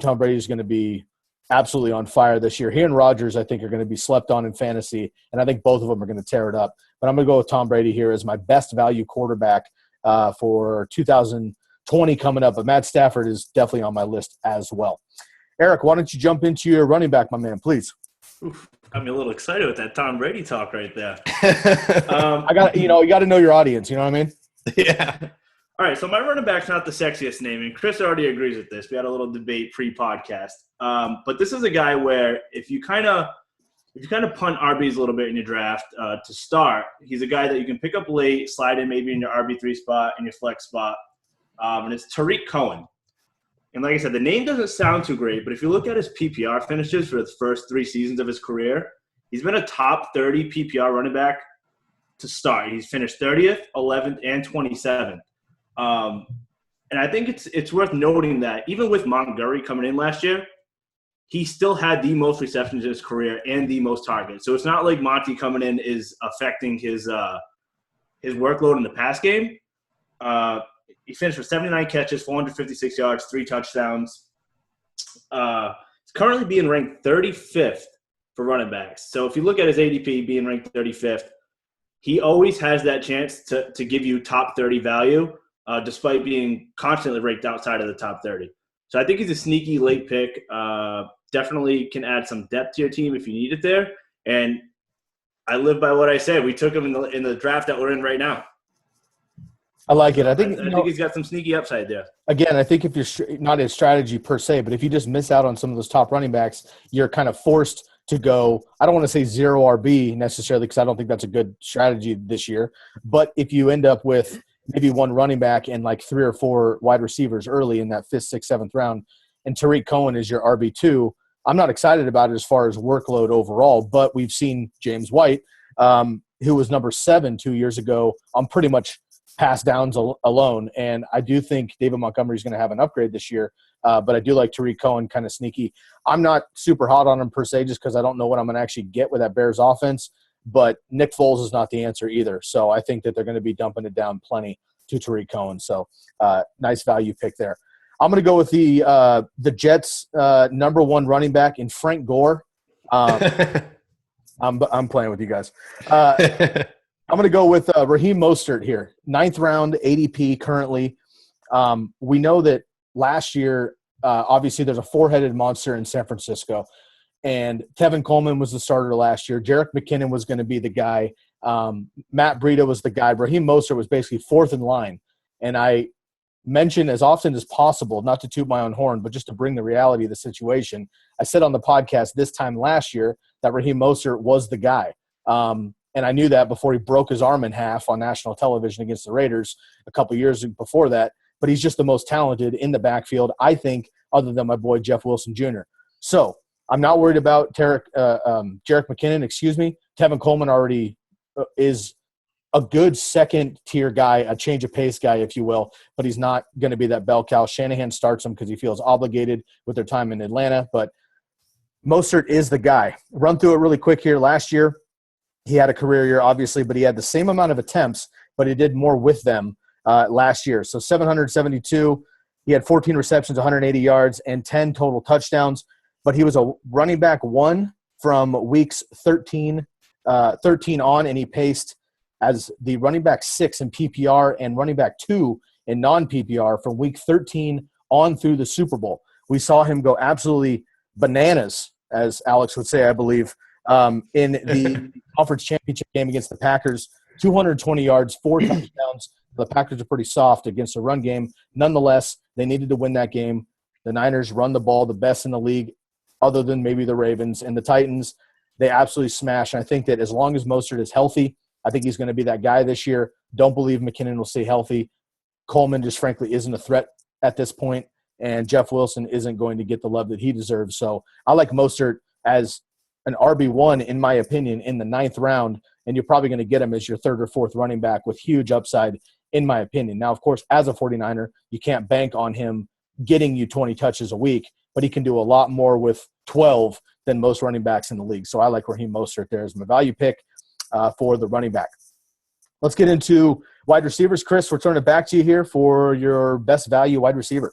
Tom Brady is going to be absolutely on fire this year. He and Rodgers, I think, are going to be slept on in fantasy, and I think both of them are going to tear it up. But I'm going to go with Tom Brady here as my best value quarterback for 2020 coming up. But Matt Stafford is definitely on my list as well. Eric, why don't you jump into your running back, my man, please? Oof, got me a little excited with that Tom Brady talk right there. You got to know your audience. You know what I mean? Yeah. All right, so my running back's not the sexiest name, and Chris already agrees with this. We had a little debate pre-podcast. But this is a guy where if you kind of punt RBs a little bit in your draft to start, he's a guy that you can pick up late, slide in maybe in your RB3 spot, in your flex spot, and it's Tariq Cohen. And like I said, the name doesn't sound too great, but if you look at his PPR finishes for the first 3 seasons of his career, he's been a top 30 PPR running back to start. He's finished 30th, 11th, and 27th. And I think it's worth noting that even with Montgomery coming in last year, he still had the most receptions in his career and the most targets. So it's not like Monty coming in is affecting his workload in the pass game. He finished with 79 catches, 456 yards, 3 touchdowns. He's currently being ranked 35th for running backs. So if you look at his ADP being ranked 35th, he always has that chance to give you top 30 value, despite being constantly ranked outside of the top 30. So I think he's a sneaky late pick. Definitely can add some depth to your team if you need it there. And I live by what I said. We took him in the draft that we're in right now. I like it. I think he's got some sneaky upside there. Again, I think if you're not a strategy per se, but if you just miss out on some of those top running backs, you're kind of forced to go – I don't want to say zero RB necessarily because I don't think that's a good strategy this year. But if you end up with maybe one running back and like 3 or 4 wide receivers early in that 5th, 6th, 7th round, and Tariq Cohen is your RB2, I'm not excited about it as far as workload overall. But we've seen James White, who was number 7 2 years ago, on pretty much – pass downs alone. And I do think David Montgomery is going to have an upgrade this year. But I do like Tariq Cohen, kind of sneaky. I'm not super hot on him per se just because I don't know what I'm going to actually get with that Bears offense. But Nick Foles is not the answer either. So I think that they're going to be dumping it down plenty to Tariq Cohen. So nice value pick there. I'm going to go with the Jets' number 1 running back in Frank Gore. I'm playing with you guys. I'm going to go with Raheem Mostert here. 9th round ADP currently. We know that last year, obviously, there's a 4-headed monster in San Francisco. And Tevin Coleman was the starter last year. Jerick McKinnon was going to be the guy. Matt Breida was the guy. Raheem Mostert was basically 4th in line. And I mention as often as possible, not to toot my own horn, but just to bring the reality of the situation. I said on the podcast this time last year that Raheem Mostert was the guy. And I knew that before he broke his arm in half on national television against the Raiders a couple years before that. But he's just the most talented in the backfield, I think, other than my boy Jeff Wilson Jr. So I'm not worried about Jerick McKinnon. Tevin Coleman already is a good second-tier guy, a change-of-pace guy, if you will, but he's not going to be that bell cow. Shanahan starts him because he feels obligated with their time in Atlanta. But Mostert is the guy. Run through it really quick here. Last year, he had a career year, obviously, but he had the same amount of attempts, but he did more with them last year. So 772, he had 14 receptions, 180 yards, and 10 total touchdowns. But he was a running back 1 from weeks 13 on, and he paced as the running back 6 in PPR and running back 2 in non-PPR from week 13 on through the Super Bowl. We saw him go absolutely bananas, as Alex would say, I believe, in the conference championship game against the Packers. 220 yards, 4 touchdowns. The Packers are pretty soft against the run game. Nonetheless, they needed to win that game. The Niners run the ball the best in the league, other than maybe the Ravens. And the Titans, they absolutely smash. And I think that as long as Mostert is healthy, I think he's going to be that guy this year. Don't believe McKinnon will stay healthy. Coleman just frankly isn't a threat at this point, and Jeff Wilson isn't going to get the love that he deserves. So I like Mostert as an RB1, in my opinion, in the 9th round, and you're probably going to get him as your 3rd or 4th running back with huge upside, in my opinion. Now, of course, as a 49er, you can't bank on him getting you 20 touches a week, but he can do a lot more with 12 than most running backs in the league. So I like Raheem Mostert there as my value pick for the running back. Let's get into wide receivers. Chris, we'll turn it back to you here for your best value wide receiver.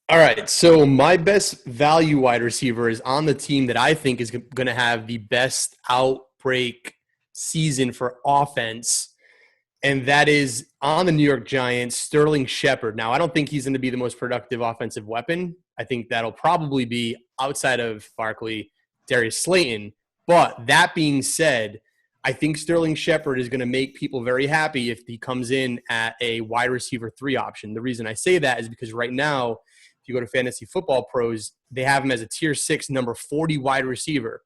All right, so my best value wide receiver is on the team that I think is going to have the best outbreak season for offense, and that is on the New York Giants, Sterling Shepard. Now, I don't think he's going to be the most productive offensive weapon. I think that'll probably be, outside of Barkley, Darius Slayton. But that being said, I think Sterling Shepard is going to make people very happy if he comes in at a wide receiver 3 option. The reason I say that is because right now, if you go to Fantasy Football Pros, they have him as a tier 6, number 40 wide receiver.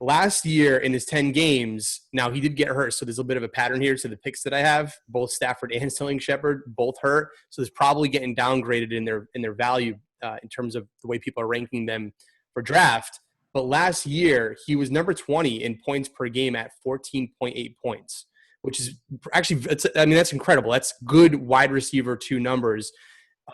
Last year in his 10 games, now he did get hurt, so there's a bit of a pattern here to the picks that I have. Both Stafford and Sterling Shepard both hurt, so it's probably getting downgraded in their value in terms of the way people are ranking them for draft. But last year, he was number 20 in points per game at 14.8 points, which is actually, that's incredible. That's good wide receiver 2 numbers.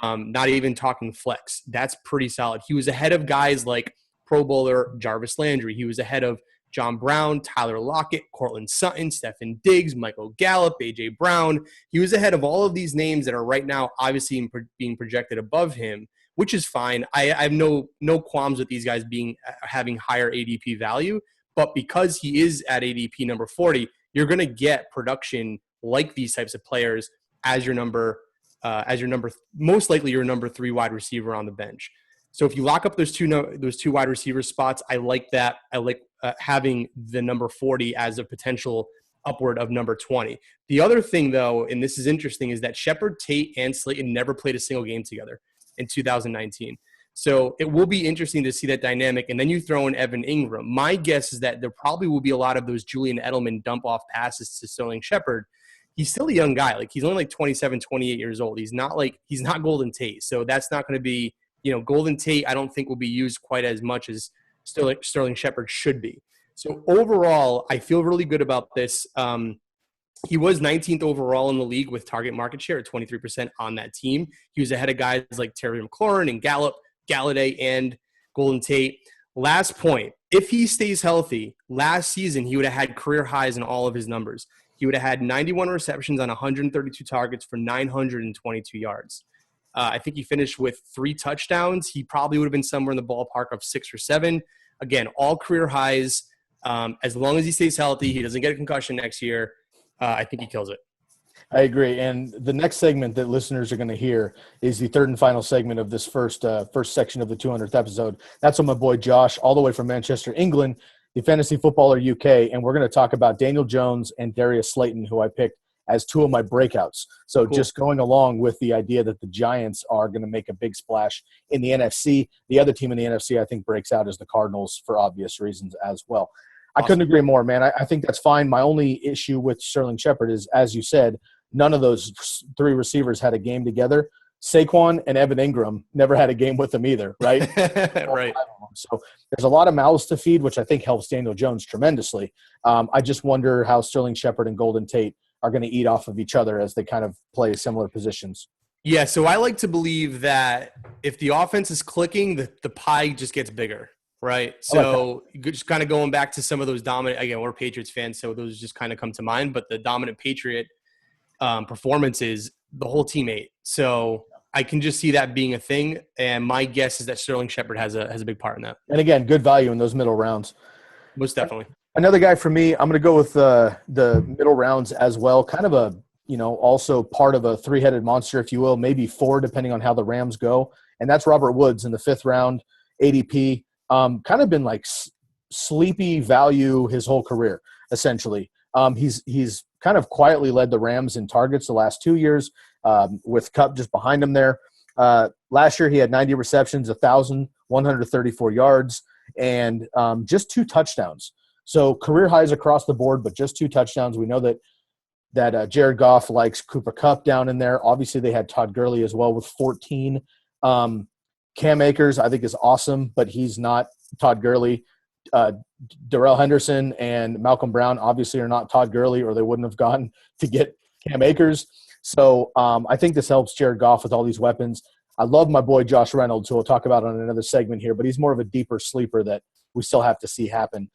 Not even talking flex. That's pretty solid. He was ahead of guys like Pro Bowler Jarvis Landry. He was ahead of John Brown, Tyler Lockett, Cortland Sutton, Stefan Diggs, Michael Gallup, A.J. Brown. He was ahead of all of these names that are right now obviously being projected above him, which is fine. I have no qualms with these guys having higher ADP value, but because he is at ADP number 40, you're going to get production like these types of players as your most likely your number 3 wide receiver on the bench. So if you lock up those two wide receiver spots, I like that. I like having the number 40 as a potential upward of number 20. The other thing, though, and this is interesting, is that Shepard, Tate, and Slayton never played a single game together in 2019. So it will be interesting to see that dynamic. And then you throw in Evan Ingram. My guess is that there probably will be a lot of those Julian Edelman dump-off passes to Sterling Shepard. He's still a young guy. Like, he's only like 27, 28 years old. He's not Golden Tate. So that's not going to be, Golden Tate, I don't think will be used quite as much as Sterling Shepard should be. So overall, I feel really good about this. He was 19th overall in the league with target market share at 23% on that team. He was ahead of guys like Terry McLaurin and Gallup, Galladay, and Golden Tate. Last point, if he stays healthy, last season he would have had career highs in all of his numbers. He would have had 91 receptions on 132 targets for 922 yards. I think he finished with 3 touchdowns. He probably would have been somewhere in the ballpark of 6 or 7. Again, all career highs. As long as he stays healthy, he doesn't get a concussion next year, I think he kills it. I agree. And the next segment that listeners are going to hear is the third and final segment of this first section of the 200th episode. That's with my boy Josh, all the way from Manchester, England, the Fantasy Footballer UK. And we're going to talk about Daniel Jones and Darius Slayton, who I picked as 2 of my breakouts. So cool. Just going along with the idea that the Giants are going to make a big splash in the NFC. The other team in the NFC I think breaks out is the Cardinals for obvious reasons as well. Awesome. I couldn't agree more, man. I think that's fine. My only issue with Sterling Shepard is, as you said, none of those 3 receivers had a game together. Saquon and Evan Ingram never had a game with them either, right? Right. So there's a lot of mouths to feed, which I think helps Daniel Jones tremendously. I just wonder how Sterling Shepard and Golden Tate are going to eat off of each other as they kind of play similar positions. Yeah, so I like to believe that if the offense is clicking, the pie just gets bigger, right? So just kind of going back to some of those dominant – again, we're Patriots fans, so those just kind of come to mind. But the dominant Patriot performances, the whole team ate. So I can just see that being a thing, and my guess is that Sterling Shepard has a big part in that. And, again, good value in those middle rounds. Most definitely. Another guy for me, I'm going to go with the middle rounds as well. Kind of a, also part of a 3-headed monster, if you will, maybe 4 depending on how the Rams go. And that's Robert Woods in the 5th round, ADP. Kind of been like sleepy value his whole career, essentially. He's kind of quietly led the Rams in targets the last 2 years, with Kupp just behind him there. Last year he had 90 receptions, 1,134 yards, and just 2 touchdowns. So career highs across the board, but just 2 touchdowns. We know that Jared Goff likes Cooper Kupp down in there. Obviously, they had Todd Gurley as well with 14. Cam Akers, I think, is awesome, but he's not Todd Gurley. Darrell Henderson and Malcolm Brown obviously are not Todd Gurley, or they wouldn't have gone to get Cam Akers. So I think this helps Jared Goff with all these weapons. I love my boy Josh Reynolds, who we'll talk about on another segment here, but he's more of a deeper sleeper that we still have to see happen.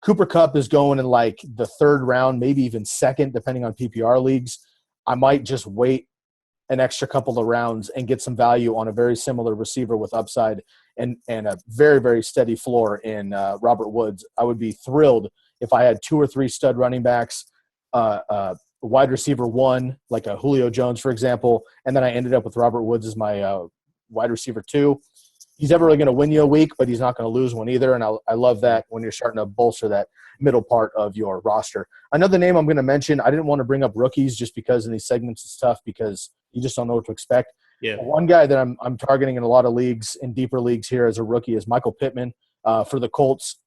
Cooper Kupp is going in like the 3rd round, maybe even 2nd, depending on PPR leagues. I might just wait an extra couple of rounds and get some value on a very similar receiver with upside and a very, very steady floor in Robert Woods. I would be thrilled if I had 2 or 3 stud running backs, wide receiver 1, like a Julio Jones, for example, and then I ended up with Robert Woods as my wide receiver 2. He's never really going to win you a week, but he's not going to lose one either, and I love that when you're starting to bolster that middle part of your roster. Another name I'm going to mention, I didn't want to bring up rookies just because in these segments it's tough because you just don't know what to expect. Yeah. One guy that I'm targeting in a lot of leagues, in deeper leagues here as a rookie, is Michael Pittman for the Colts.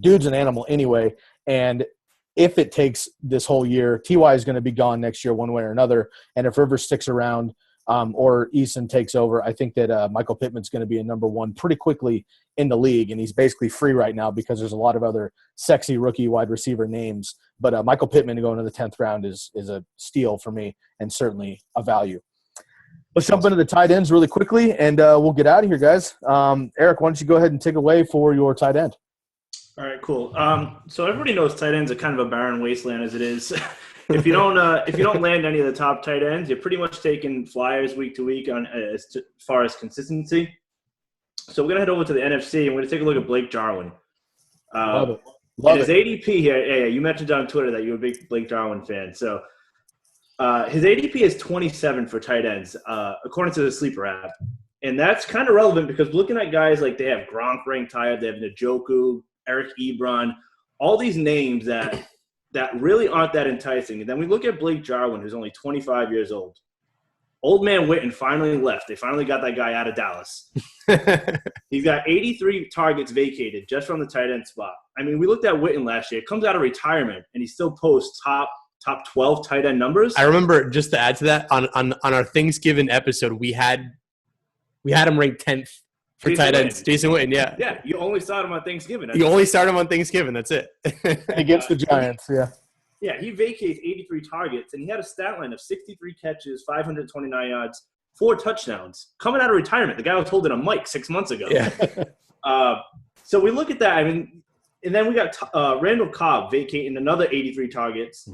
Dude's an animal anyway, and if it takes this whole year, T.Y. is going to be gone next year one way or another, and if Rivers sticks around, or Eason takes over, I think that Michael Pittman's going to be a number one pretty quickly in the league, and he's basically free right now because there's a lot of other sexy rookie wide receiver names. But Michael Pittman going to the 10th round is a steal for me and certainly a value. Let's jump into the tight ends really quickly, and we'll get out of here, guys. Eric, why don't you go ahead and take away for your tight end? All right, cool. So everybody knows tight ends are kind of a barren wasteland as it is. If you don't land any of the top tight ends, you're pretty much taking flyers week to week on as far as consistency. So we're gonna head over to the NFC and we're gonna take a look at Blake Jarwin. Love it. His ADP here. Yeah, you mentioned on Twitter that you're a big Blake Jarwin fan. So his ADP is 27 for tight ends, according to the Sleeper app, and that's kind of relevant because looking at guys like they have Gronk ranked higher, they have Njoku, Eric Ebron, all these names that really aren't that enticing. And then we look at Blake Jarwin, who's only 25 years old. Old man Witten finally left. They finally got that guy out of Dallas. He's got 83 targets vacated just from the tight end spot. I mean, we looked at Witten last year. Comes out of retirement, and he still posts top 12 tight end numbers. I remember, just to add to that, on our Thanksgiving episode, we had him ranked 10th for Jason tight Witten. ends. Jason Witten, yeah. Yeah, you only saw him on Thanksgiving. You only start him on Thanksgiving. That's it. Against the Giants, yeah. Yeah, he vacates 83 targets, and he had a stat line of 63 catches, 529 yards, 4 touchdowns. Coming out of retirement, the guy was holding a mic 6 months ago. Yeah. So we look at that. I mean, and then we got Randall Cobb vacating another 83 targets,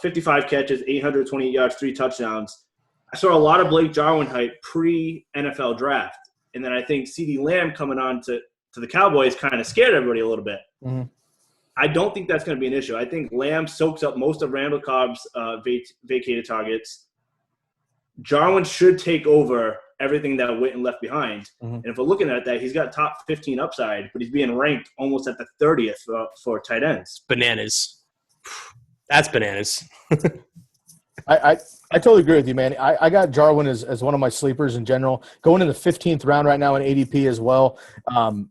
55 catches, 828 yards, 3 touchdowns. I saw a lot of Blake Jarwin hype pre-NFL draft. And then I think CeeDee Lamb coming on to the Cowboys kind of scared everybody a little bit. Mm-hmm. I don't think that's going to be an issue. I think Lamb soaks up most of Randall Cobb's vacated targets. Jarwin should take over everything that Witten left behind. Mm-hmm. And if we're looking at that, he's got top 15 upside, but he's being ranked almost at the 30th for tight ends. Bananas. That's bananas. I totally agree with you, man. I got Jarwin as one of my sleepers in general. Going in the 15th round right now in ADP as well.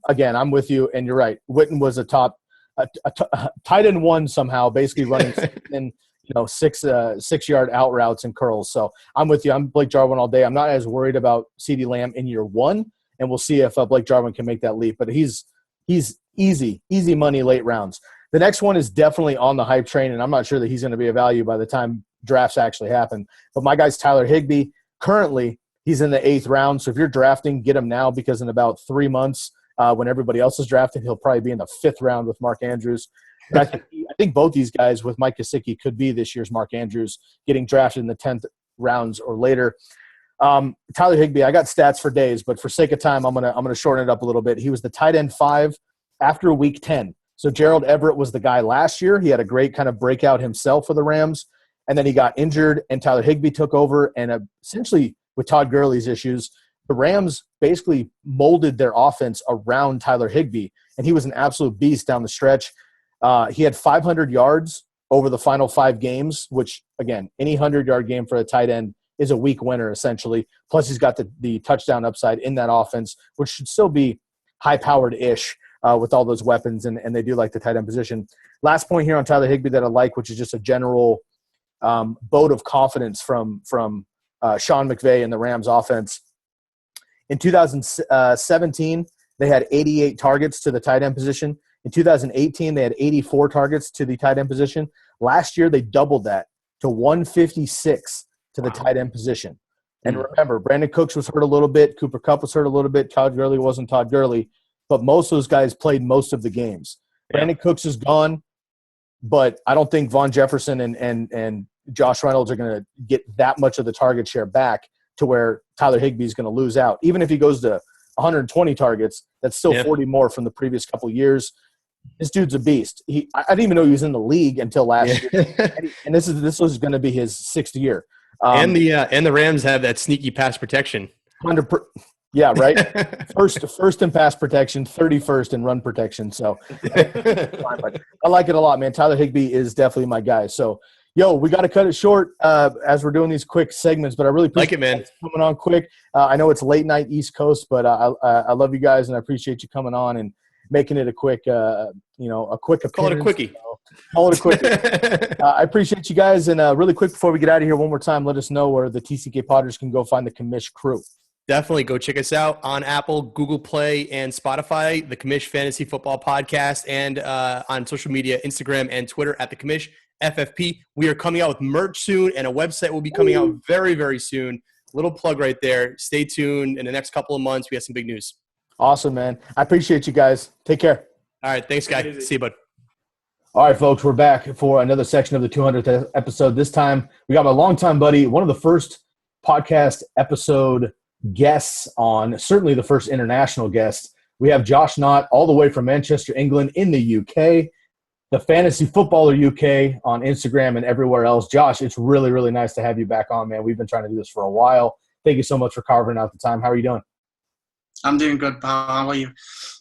Again, I'm with you, and you're right. Witten was a tight end one somehow, basically running in 6-yard out routes and curls. So I'm with you. I'm Blake Jarwin all day. I'm not as worried about CeeDee Lamb in year one, and we'll see if Blake Jarwin can make that leap. But he's easy money late rounds. The next one is definitely on the hype train, and I'm not sure that he's going to be a value by the time drafts actually happen. But my guy's Tyler Higbee. Currently, he's in the 8th round. So if you're drafting, get him now because in about 3 months, when everybody else is drafted, he'll probably be in the 5th round with Mark Andrews. But I think both these guys with Mike Gesicki could be this year's Mark Andrews, getting drafted in the 10th rounds or later. Tyler Higbee, I got stats for days, but for sake of time, I'm gonna shorten it up a little bit. He was the tight end 5 after week 10. So Gerald Everett was the guy last year. He had a great kind of breakout himself for the Rams, and then he got injured, and Tyler Higbee took over. And essentially, with Todd Gurley's issues, the Rams basically molded their offense around Tyler Higbee, and he was an absolute beast down the stretch. He had 500 yards over the final 5 games, which, again, any 100-yard game for a tight end is a week winner, essentially. Plus, he's got the touchdown upside in that offense, which should still be high-powered-ish with all those weapons, and they do like the tight end position. Last point here on Tyler Higbee that I like, which is just a general vote of confidence from Sean McVay and the Rams offense. In 2017, they had 88 targets to the tight end position. In 2018, they had 84 targets to the tight end position. Last year, they doubled that to 156 to the tight end position. And remember, Brandon Cooks was hurt a little bit. Cooper Kupp was hurt a little bit. Todd Gurley wasn't Todd Gurley. But most of those guys played most of the games. Yeah. Brandon Cooks is gone, but I don't think Von Jefferson and Josh Reynolds are going to get that much of the target share back to where Tyler Higbee is going to lose out. Even if he goes to 120 targets, that's still 40 more from the previous couple of years. This dude's a beast. I didn't even know he was in the league until last year. And this was going to be his 6th year. And the Rams have that sneaky pass protection. 100%. Yeah, right. First in pass protection, 31st in run protection. So I like it a lot, man. Tyler Higbee is definitely my guy. So, we got to cut it short as we're doing these quick segments, but I really appreciate man. Coming on quick. I know it's late night East Coast, but I love you guys and I appreciate you coming on. And making it a quick, a quick appearance. Call it a quickie. Call it a quickie. I appreciate you guys. And really quick before we get out of here, one more time, let us know where the TCK Potters can go find the Commish crew. Definitely go check us out on Apple, Google Play, and Spotify, the Commish Fantasy Football Podcast, and on social media, Instagram and Twitter at the Commish FFP. We are coming out with merch soon, and a website will be coming out very, very soon. Little plug right there. Stay tuned. In the next couple of months, we have some big news. Awesome, man. I appreciate you guys. Take care. All right. Thanks, guy. See you, bud. All right, folks, we're back for another section of the 200th episode. This time, we got my longtime buddy, one of the first podcast episode guests on, certainly the first international guest. We have Josh Knott all the way from Manchester, England in the UK, the Fantasy Footballer UK on Instagram and everywhere else. Josh, it's really, really nice to have you back on, man. We've been trying to do this for a while. Thank you so much for carving out the time. How are you doing? I'm doing good, pal. How are you?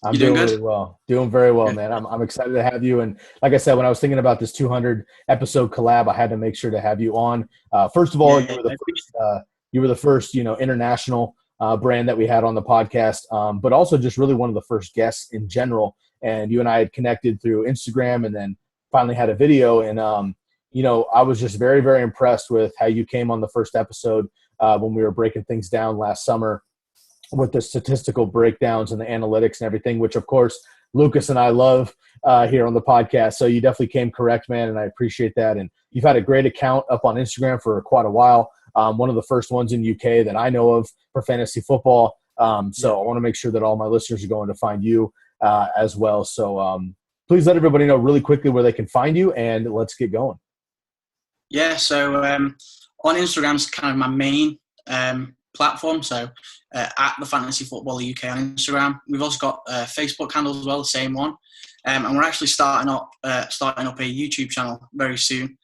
I'm doing really well. Doing very well, man. I'm excited to have you. And like I said, when I was thinking about this 200 episode collab, I had to make sure to have you on. First of all, you were the first, international brand that we had on the podcast, but also just really one of the first guests in general. And you and I had connected through Instagram and then finally had a video. And, I was just very, very impressed with how you came on the first episode when we were breaking things down last summer with the statistical breakdowns and the analytics and everything, which, of course, Lukas and I love here on the podcast. So you definitely came correct, man, and I appreciate that. And you've had a great account up on Instagram for quite a while. One of the first ones in UK that I know of for fantasy football. So I want to make sure that all my listeners are going to find you as well. So please let everybody know really quickly where they can find you, and let's get going. Yeah, so on Instagram is kind of my main platform. So at the Fantasy Footballer UK on Instagram. We've also got a Facebook handle as well, the same one. And we're actually starting up a YouTube channel very soon,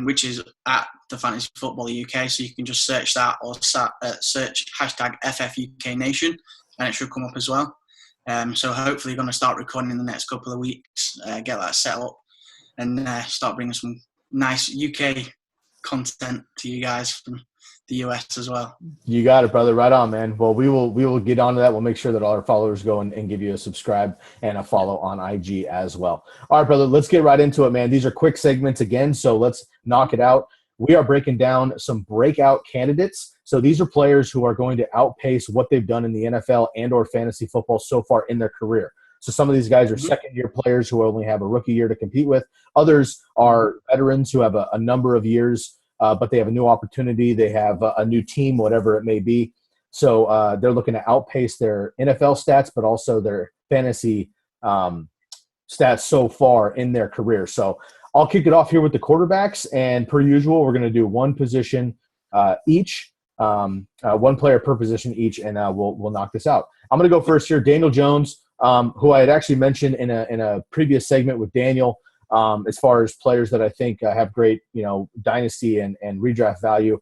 which is at the Fantasy Footballer UK. So you can just search that or search hashtag FFUK Nation, and it should come up as well. So hopefully going to start recording in the next couple of weeks, get that set up, and start bringing some nice UK content to you guys from the US as well. You got it, brother. Right on, man. Well, we will get on to that. We'll make sure that all our followers go and give you a subscribe and a follow on IG as well. All right, brother, let's get right into it, man. These are quick segments again, so let's knock it out. We are breaking down some breakout candidates. So these are players who are going to outpace what they've done in the NFL and or fantasy football so far in their career. So some of these guys are second-year players who only have a rookie year to compete with. Others are veterans who have a number of years, but they have a new opportunity. They have a new team, whatever it may be. So they're looking to outpace their NFL stats, but also their fantasy stats so far in their career. So I'll kick it off here with the quarterbacks. And per usual, we're going to do one position each, one player per position each, and we'll knock this out. I'm going to go first here. Daniel Jones, who I had actually mentioned in a previous segment with Daniel, as far as players that I think have great, dynasty and redraft value.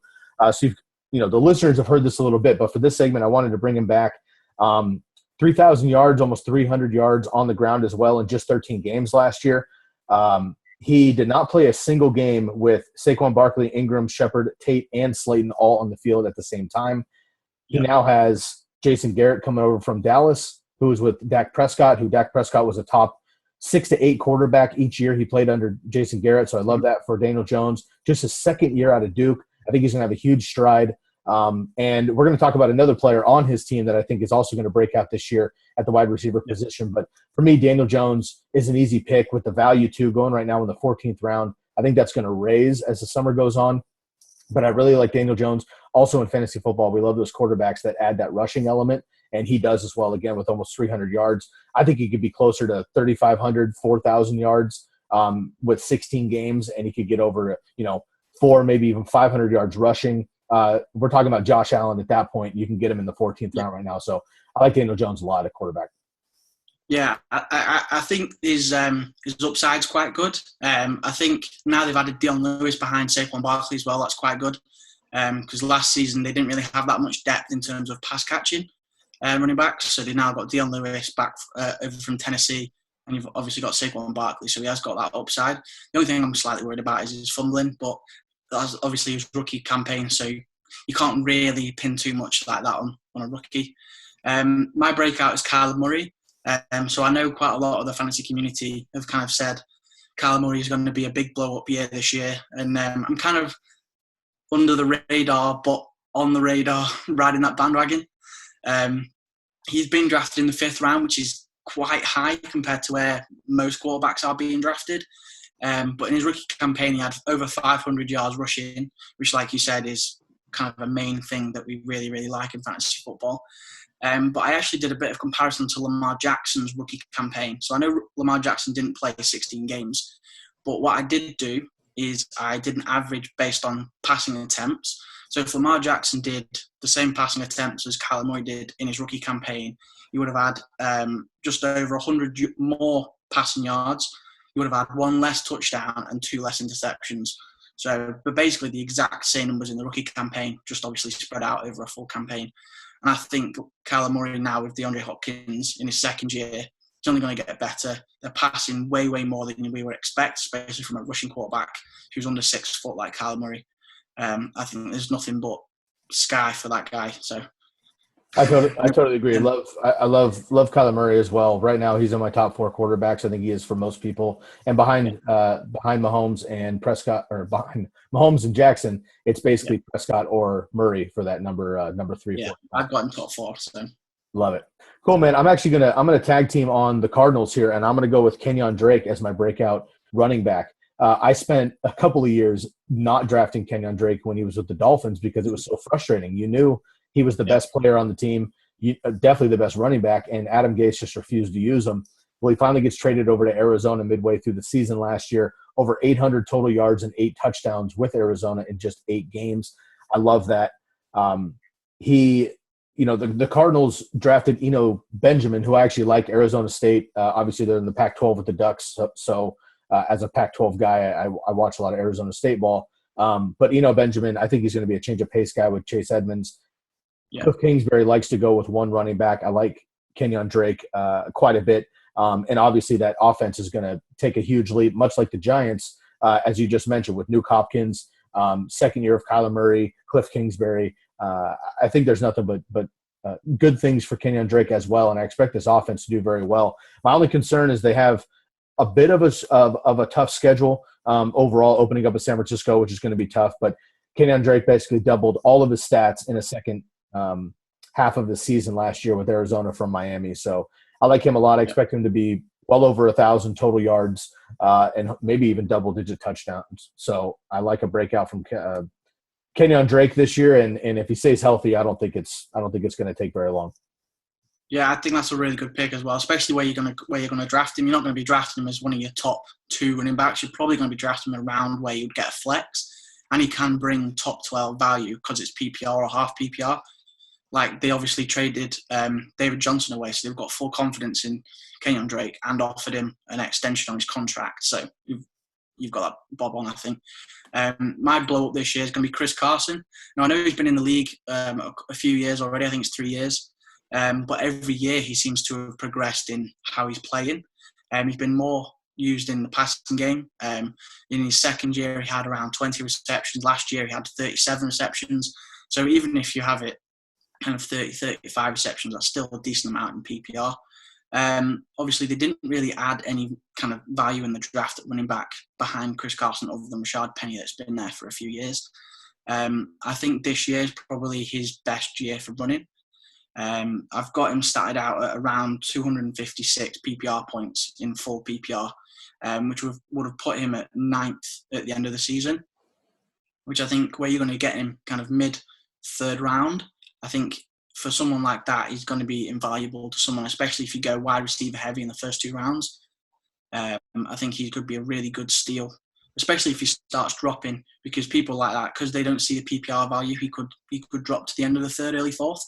So the listeners have heard this a little bit, but for this segment, I wanted to bring him back. 3,000 yards, almost 300 yards on the ground as well in just 13 games last year. He did not play a single game with Saquon Barkley, Ingram, Shepard, Tate, and Slayton all on the field at the same time. He now has Jason Garrett coming over from Dallas, who was with Dak Prescott, who Dak Prescott was a top 6 to 8 quarterback each year. He played under Jason Garrett, so I love that for Daniel Jones. Just his second year out of Duke. I think he's going to have a huge stride. And we're going to talk about another player on his team that I think is also going to break out this year at the wide receiver position. But for me, Daniel Jones is an easy pick with the value too, going right now in the 14th round. I think that's going to raise as the summer goes on. But I really like Daniel Jones. Also in fantasy football, we love those quarterbacks that add that rushing element, and he does as well, again, with almost 300 yards. I think he could be closer to 3,500, 4,000 yards with 16 games, and he could get over, 4, maybe even 500 yards rushing. We're talking about Josh Allen at that point. You can get him in the 14th round right now. So I like Daniel Jones a lot at quarterback. Yeah, I think his upside's quite good. I think now they've added Dion Lewis behind Saquon Barkley as well. That's quite good because last season they didn't really have that much depth in terms of pass catching running backs. So they now got Dion Lewis back over from Tennessee, and you've obviously got Saquon Barkley. So he has got that upside. The only thing I'm slightly worried about is his fumbling, but that's obviously his rookie campaign, so you can't really pin too much like that on a rookie. My breakout is Kyler Murray. So I know quite a lot of the fantasy community have kind of said Kyler Murray is going to be a big blow-up year this year. And I'm kind of under the radar, but on the radar, riding that bandwagon. He's been drafted in the 5th round, which is quite high compared to where most quarterbacks are being drafted. But in his rookie campaign, he had over 500 yards rushing, which, like you said, is kind of a main thing that we really, really like in fantasy football. But I actually did a bit of comparison to Lamar Jackson's rookie campaign. So I know Lamar Jackson didn't play 16 games, but what I did do is I did an average based on passing attempts. So if Lamar Jackson did the same passing attempts as Kyler Murray did in his rookie campaign, he would have had just over 100 more passing yards. He would have had 1 less touchdown and 2 less interceptions. So, but basically the exact same numbers in the rookie campaign, just obviously spread out over a full campaign. And I think Kyler Murray now with DeAndre Hopkins in his 2nd year, he's only going to get better. They're passing way, way more than we would expect, especially from a rushing quarterback who's under 6 foot like Kyler Murray. I think there's nothing but sky for that guy. So I totally agree. I love Kyler Murray as well. Right now, he's in my top 4 quarterbacks. I think he is for most people. And behind Mahomes and Prescott, or behind Mahomes and Jackson, it's basically Prescott or Murray for that number 3. Yeah, I've got him top 4. So love it. Cool, man. I'm gonna tag team on the Cardinals here, and I'm gonna go with Kenyon Drake as my breakout running back. I spent a couple of years not drafting Kenyon Drake when he was with the Dolphins because it was so frustrating. You knew he was the best player on the team, definitely the best running back, and Adam Gase just refused to use him. Well, he finally gets traded over to Arizona midway through the season last year, over 800 total yards and 8 touchdowns with Arizona in just 8 games. I love that. The Cardinals drafted Eno Benjamin, who I actually like, Arizona State. Obviously, they're in the Pac-12 with the Ducks, so as a Pac-12 guy, I watch a lot of Arizona State ball. But Eno Benjamin, I think he's going to be a change of pace guy with Chase Edmonds. Yeah. Cliff Kingsbury likes to go with 1 running back. I like Kenyon Drake quite a bit. And obviously that offense is going to take a huge leap, much like the Giants, as you just mentioned, with Nuke Hopkins, 2nd year of Kyler Murray, Cliff Kingsbury. I think there's nothing but good things for Kenyon Drake as well, and I expect this offense to do very well. My only concern is they have a bit of a tough schedule overall, opening up at San Francisco, which is going to be tough. But Kenyon Drake basically doubled all of his stats in a second half of the season last year with Arizona from Miami. So I like him a lot. I expect him to be well over 1,000 total yards and maybe even double-digit touchdowns. So I like a breakout from Kenyon Drake this year, and if he stays healthy, I don't think it's going to take very long. Yeah, I think that's a really good pick as well, especially where you're going to draft him. You're not going to be drafting him as one of your top 2 running backs. You're probably going to be drafting him around where you'd get a flex, and he can bring top 12 value because it's PPR or half PPR. Like, they obviously traded David Johnson away, so they've got full confidence in Kenyon Drake and offered him an extension on his contract. So you've got that bob on, I think. My blow-up this year is going to be Chris Carson. Now, I know he's been in the league a few years already. I think it's 3 years. But every year he seems to have progressed in how he's playing. He's been more used in the passing game. In his 2nd year, he had around 20 receptions. Last year, he had 37 receptions. So even if you have it kind of 30, 35 receptions, that's still a decent amount in PPR. Obviously, they didn't really add any kind of value in the draft at running back behind Chris Carson other than Rashad Penny that's been there for a few years. I think this year is probably his best year for running. I've got him started out at around 256 PPR points in full PPR, which would have put him at 9th at the end of the season, which I think where you're going to get him kind of mid-3rd round, I think for someone like that, he's going to be invaluable to someone, especially if you go wide receiver heavy in the first 2 rounds. I think he could be a really good steal, especially if he starts dropping, because people like that, because they don't see the PPR value, he could drop to the end of the 3rd, early 4th.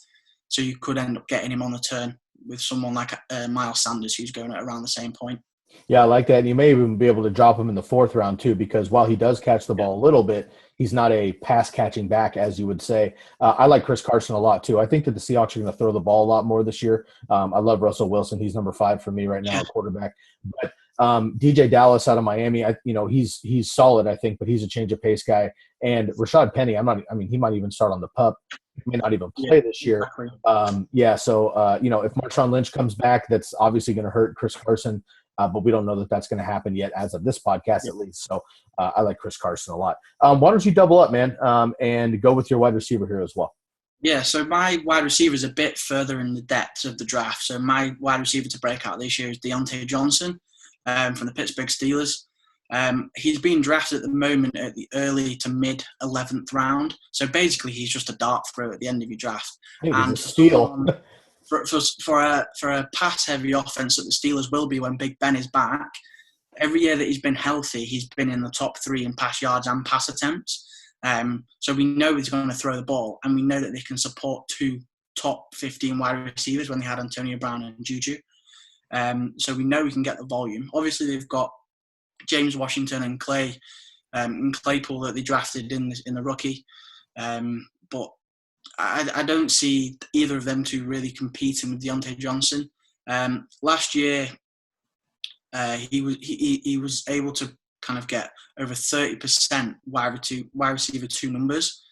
So you could end up getting him on the turn with someone like Miles Sanders, who's going at around the same point. Yeah, I like that. And you may even be able to drop him in the 4th round too, because while he does catch the ball a little bit, he's not a pass-catching back, as you would say. I like Chris Carson a lot too. I think that the Seahawks are going to throw the ball a lot more this year. I love Russell Wilson. He's number 5 for me right now at quarterback. But DJ Dallas out of Miami, he's solid, I think, but he's a change of pace guy. And Rashad Penny, he might even start on the PUP may not even play this year. Exactly. So if Marshawn Lynch comes back, that's obviously going to hurt Chris Carson, but we don't know that that's going to happen yet as of this podcast, at least. So I like Chris Carson a lot. Why don't you double up, man, and go with your wide receiver here as well? Yeah, so my wide receiver is a bit further in the depths of the draft. So my wide receiver to break out this year is Deontay Johnson from the Pittsburgh Steelers. He's being drafted at the moment at the early to mid 11th round. So basically, he's just a dart throw at the end of your draft. And steal. For a pass-heavy offense that the Steelers will be when Big Ben is back, every year that he's been healthy, he's been in the top 3 in pass yards and pass attempts. So we know he's going to throw the ball, and we know that they can support 2 top 15 wide receivers when they had Antonio Brown and Juju. So we know we can get the volume. Obviously, they've got James Washington and Claypool that they drafted in the rookie. But I don't see either of them two really competing with Deontay Johnson. Last year, he was able to kind of get over 30% wide receiver 2 numbers,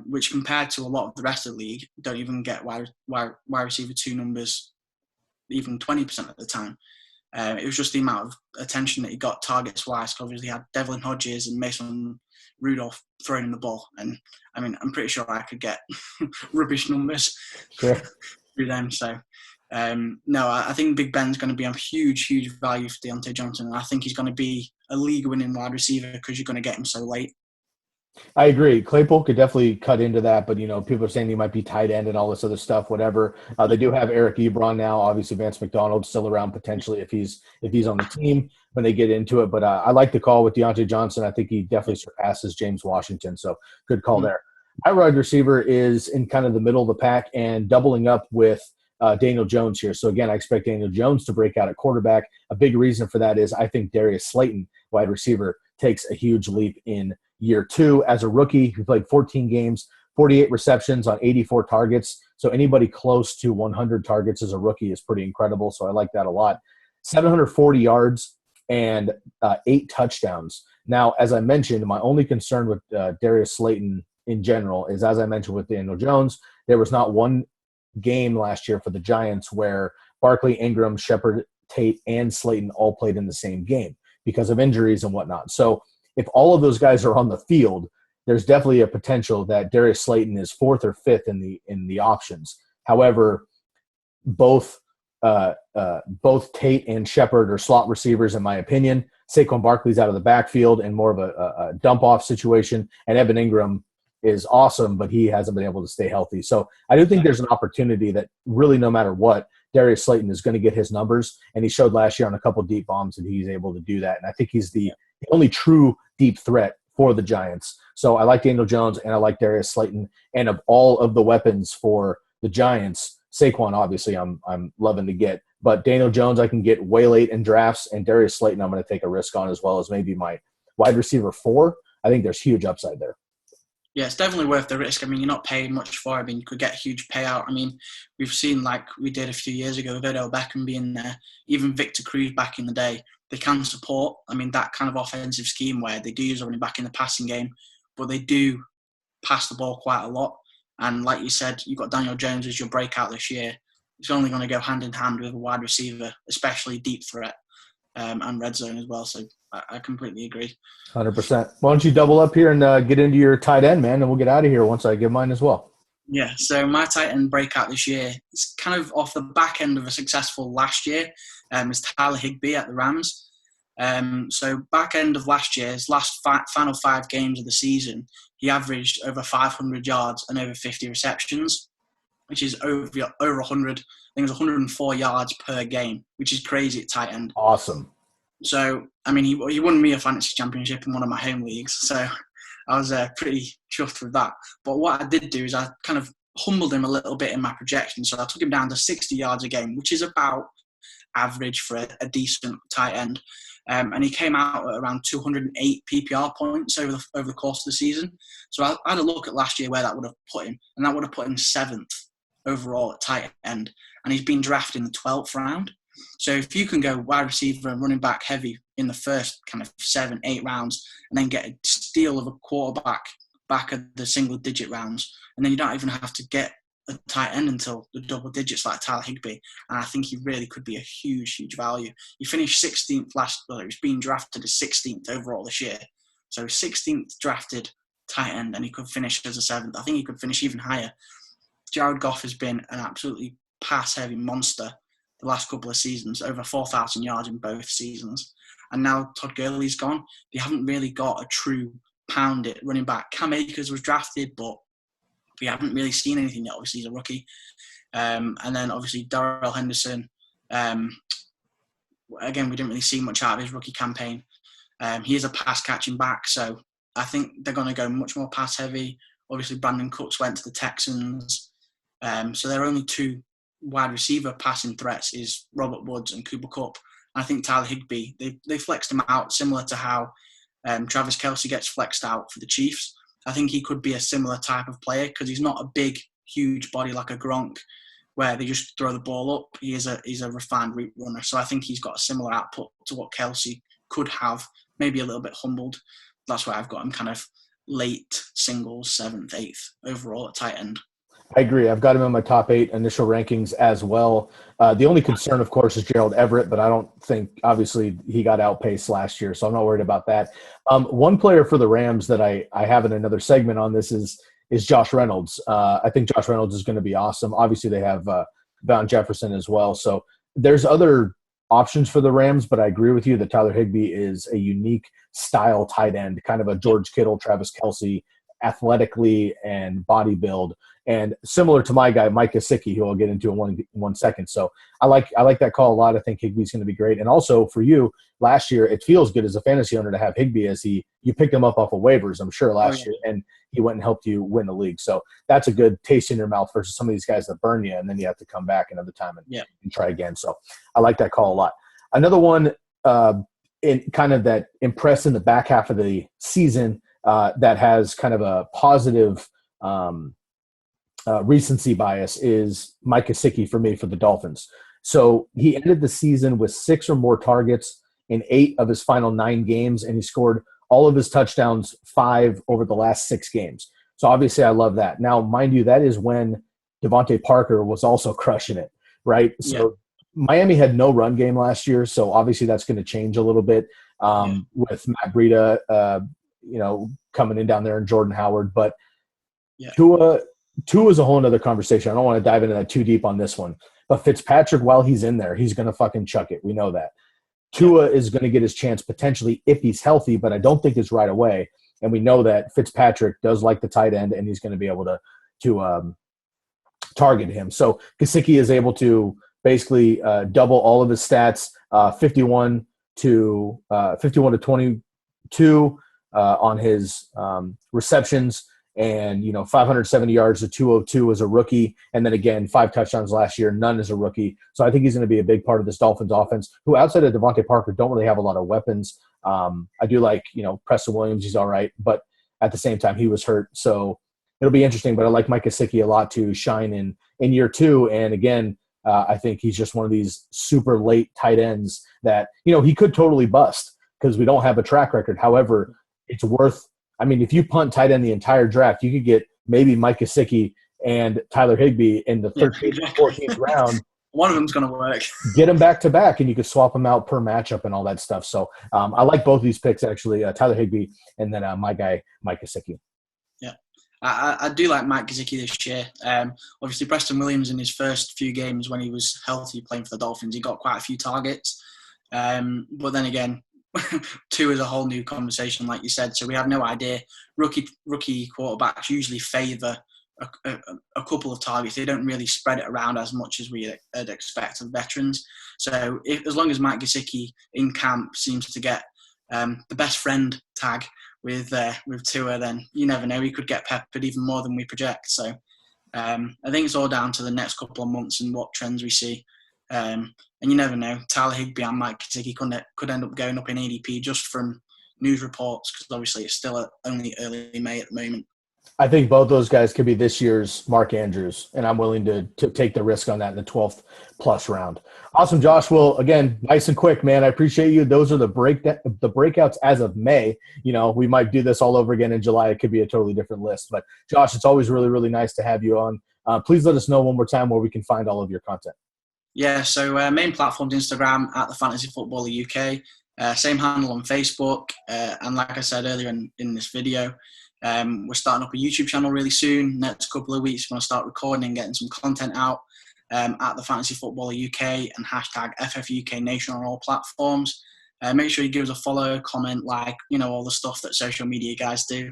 which compared to a lot of the rest of the league, don't even get wide receiver 2 numbers even 20% at the time. It was just the amount of attention that he got targets-wise. Obviously, he had Devlin Hodges and Mason Rudolph throwing him the ball. And, I mean, I'm pretty sure I could get rubbish numbers through them. So, no, I think Big Ben's going to be a huge, huge value for Deontay Johnson. And I think he's going to be a league-winning wide receiver because you're going to get him so late. I agree. Claypool could definitely cut into that, but, people are saying he might be tight end and all this other stuff, whatever. They do have Eric Ebron now. Obviously, Vance McDonald's still around potentially if he's on the team when they get into it. But I like the call with Deontay Johnson. I think he definitely surpasses James Washington, so good call there. My wide receiver is in kind of the middle of the pack and doubling up with Daniel Jones here. So, again, I expect Daniel Jones to break out at quarterback. A big reason for that is I think Darius Slayton, wide receiver, takes a huge leap in year 2 as a rookie. He played 14 games, 48 receptions on 84 targets. So anybody close to 100 targets as a rookie is pretty incredible. So I like that a lot. 740 yards and 8 touchdowns. Now, as I mentioned, my only concern with Darius Slayton in general is, as I mentioned with Daniel Jones, there was not one game last year for the Giants where Barkley, Ingram, Shepard, Tate, and Slayton all played in the same game because of injuries and whatnot. So if all of those guys are on the field, there's definitely a potential that Darius Slayton is 4th or 5th in the options. However, both Tate and Shepard are slot receivers, in my opinion. Saquon Barkley's out of the backfield and more of a dump-off situation, and Evan Ingram is awesome, but he hasn't been able to stay healthy. So I do think there's an opportunity that really no matter what, Darius Slayton is going to get his numbers, and he showed last year on a couple deep bombs that he's able to do that. And I think he's the only true deep threat for the Giants. So I like Daniel Jones and I like Darius Slayton. And of all of the weapons for the Giants, Saquon, obviously, I'm loving to get. But Daniel Jones, I can get way late in drafts, and Darius Slayton, I'm going to take a risk on as well as maybe my wide receiver 4. I think there's huge upside there. Yeah, it's definitely worth the risk. I mean, you're not paying much for it. I mean, you could get a huge payout. I mean, we've seen, like we did a few years ago, with Odell Beckham being there, even Victor Cruz back in the day. They can support, I mean, that kind of offensive scheme where they do use a running back in the passing game, but they do pass the ball quite a lot. And like you said, you've got Daniel Jones as your breakout this year. It's only going to go hand in hand with a wide receiver, especially deep threat and red zone as well. So I completely agree. 100%. Why don't you double up here and get into your tight end, man, and we'll get out of here once I give mine as well. Yeah, so my tight end breakout this year is kind of off the back end of a successful last year. Is Tyler Higbee at the Rams. So back end of last year, his final 5 games of the season, he averaged over 500 yards and over 50 receptions, which is over 100. I think it was 104 yards per game, which is crazy at tight end. Awesome. So, I mean, he won me a fantasy championship in one of my home leagues. So I was pretty chuffed with that. But what I did do is I kind of humbled him a little bit in my projection. So I took him down to 60 yards a game, which is about average for a decent tight end. And he came out at around 208 PPR points over the course of the season. So I had a look at last year where that would have put him, and that would have put him 7th overall at tight end. And he's been drafted in the 12th round. So if you can go wide receiver and running back heavy in the first kind of 7-8 rounds, and then get a steal of a quarterback back at the single-digit rounds, and then you don't even have to get a tight end until the double digits like Tyler Higbee. And I think he really could be a huge, huge value. He finished 16th he's been drafted as 16th overall this year. So 16th drafted tight end, and he could finish as a 7th. I think he could finish even higher. Jared Goff has been an absolutely pass-heavy monster the last couple of seasons, over 4,000 yards in both seasons. And now Todd Gurley's gone. They haven't really got a true pound-it running back. Cam Akers was drafted, but we haven't really seen anything yet. Obviously, he's a rookie. And then, obviously, Darrell Henderson. Again, we didn't really see much out of his rookie campaign. He is a pass-catching back, so I think they're going to go much more pass-heavy. Obviously, Brandon Cooks went to the Texans. So their only two wide receiver passing threats is Robert Woods and Cooper Kupp. I think Tyler Higbee, they flexed him out similar to how Travis Kelce gets flexed out for the Chiefs. I think he could be a similar type of player because he's not a big, huge body like a Gronk where they just throw the ball up. He's a refined route runner. So I think he's got a similar output to what Kelce could have, maybe a little bit humbled. That's why I've got him kind of late singles, 7th, 8th overall at tight end. I agree. I've got him in my top 8 initial rankings as well. The only concern, of course, is Gerald Everett, but I don't think, obviously, he got outpaced last year, so I'm not worried about that. One player for the Rams that I have in another segment on this is Josh Reynolds. I think Josh Reynolds is going to be awesome. Obviously, they have Van Jefferson as well, so there's other options for the Rams, but I agree with you that Tyler Higbee is a unique style tight end, kind of a George Kittle, Travis Kelce, athletically and body build, and similar to my guy Mike Gesicki, who I'll get into in one second. So I like that call a lot. I think Higbee's going to be great. And also for you, last year it feels good as a fantasy owner to have Higbee as you picked him up off of waivers, I'm sure, last year, and he went and helped you win the league. So that's a good taste in your mouth versus some of these guys that burn you, and then you have to come back another time and try again. So I like that call a lot. Another one in kind of that impressed in the back half of the season that has kind of a positive recency bias is Mike Gesicki for me for the Dolphins. So he ended the season with 6 or more targets in 8 of his final 9 games, and he scored all of his touchdowns 5 over the last 6 games. So obviously I love that. Now, mind you, that is when Devontae Parker was also crushing it, right? So Miami had no run game last year, so obviously that's going to change a little bit with Matt Breida, coming in down there and Jordan Howard. But Tua is a whole other conversation. I don't want to dive into that too deep on this one. But Fitzpatrick, while he's in there, he's going to fucking chuck it. We know that. Tua is going to get his chance potentially if he's healthy, but I don't think it's right away. And we know that Fitzpatrick does like the tight end, and he's going to be able to target him. So Gesicki is able to basically double all of his stats, 51 to 22 on his receptions, and 570 yards to 202 as a rookie, and then again 5 touchdowns last year, none as a rookie. So I think he's going to be a big part of this Dolphins offense, who outside of Devontae Parker don't really have a lot of weapons. I do like Preston Williams, he's all right, but at the same time he was hurt, so it'll be interesting. But I like Mike Gesicki a lot to shine in year 2, and again I think he's just one of these super late tight ends that he could totally bust because we don't have a track record. However, it's worth. I mean, if you punt tight end the entire draft, you could get maybe Mike Gesicki and Tyler Higbee in the 13th or 14th round. One of them's going to work. Get them back to back, and you could swap them out per matchup and all that stuff. So I like both these picks, actually, Tyler Higbee and then my guy, Mike Gesicki. Yeah, I do like Mike Gesicki this year. Obviously, Preston Williams in his first few games when he was healthy playing for the Dolphins, he got quite a few targets. But then again, 2 is a whole new conversation, like you said. So we have no idea. Rookie quarterbacks usually favour a couple of targets. They don't really spread it around as much as we'd expect of veterans. So as long as Mike Gesicki in camp seems to get the best friend tag with Tua, then you never know. He could get peppered even more than we project. So I think it's all down to the next couple of months and what trends we see. And you never know. Tyler Higbee and Mike Gesicki could end up going up in ADP just from news reports, because obviously it's still only early May at the moment. I think both those guys could be this year's Mark Andrews, and I'm willing to take the risk on that in the 12th plus round. Awesome, Josh. Well, again, nice and quick, man. I appreciate you. Those are the breakouts as of May. We might do this all over again in July. It could be a totally different list. But, Josh, it's always really, really nice to have you on. Please let us know one more time where we can find all of your content. Yeah, so main platform's Instagram at the Fantasy Footballer UK. Same handle on Facebook. And like I said earlier in this video, we're starting up a YouTube channel really soon. Next couple of weeks, we're going to start recording and getting some content out at the Fantasy Footballer UK and hashtag FFUK Nation on all platforms. Make sure you give us a follow, comment, like, all the stuff that social media guys do.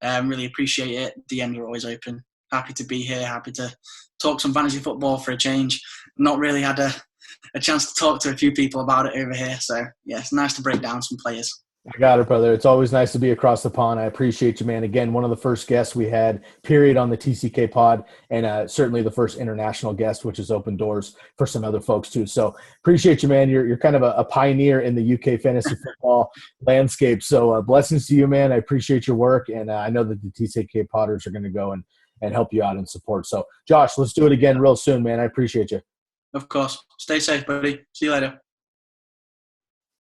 Really appreciate it. DMs are always open. Happy to be here. Happy to talk some fantasy football for a change. Not really had a chance to talk to a few people about it over here. So, yeah, it's nice to break down some players. I got it, brother. It's always nice to be across the pond. I appreciate you, man. Again, one of the first guests we had, period, on the TCK pod, and certainly the first international guest, which has opened doors for some other folks too. So appreciate you, man. You're kind of a pioneer in the UK fantasy football landscape. So blessings to you, man. I appreciate your work, and I know that the TCK podders are going to go and help you out and support. So, Josh, let's do it again real soon, man. I appreciate you. Of course. Stay safe, buddy. See you later.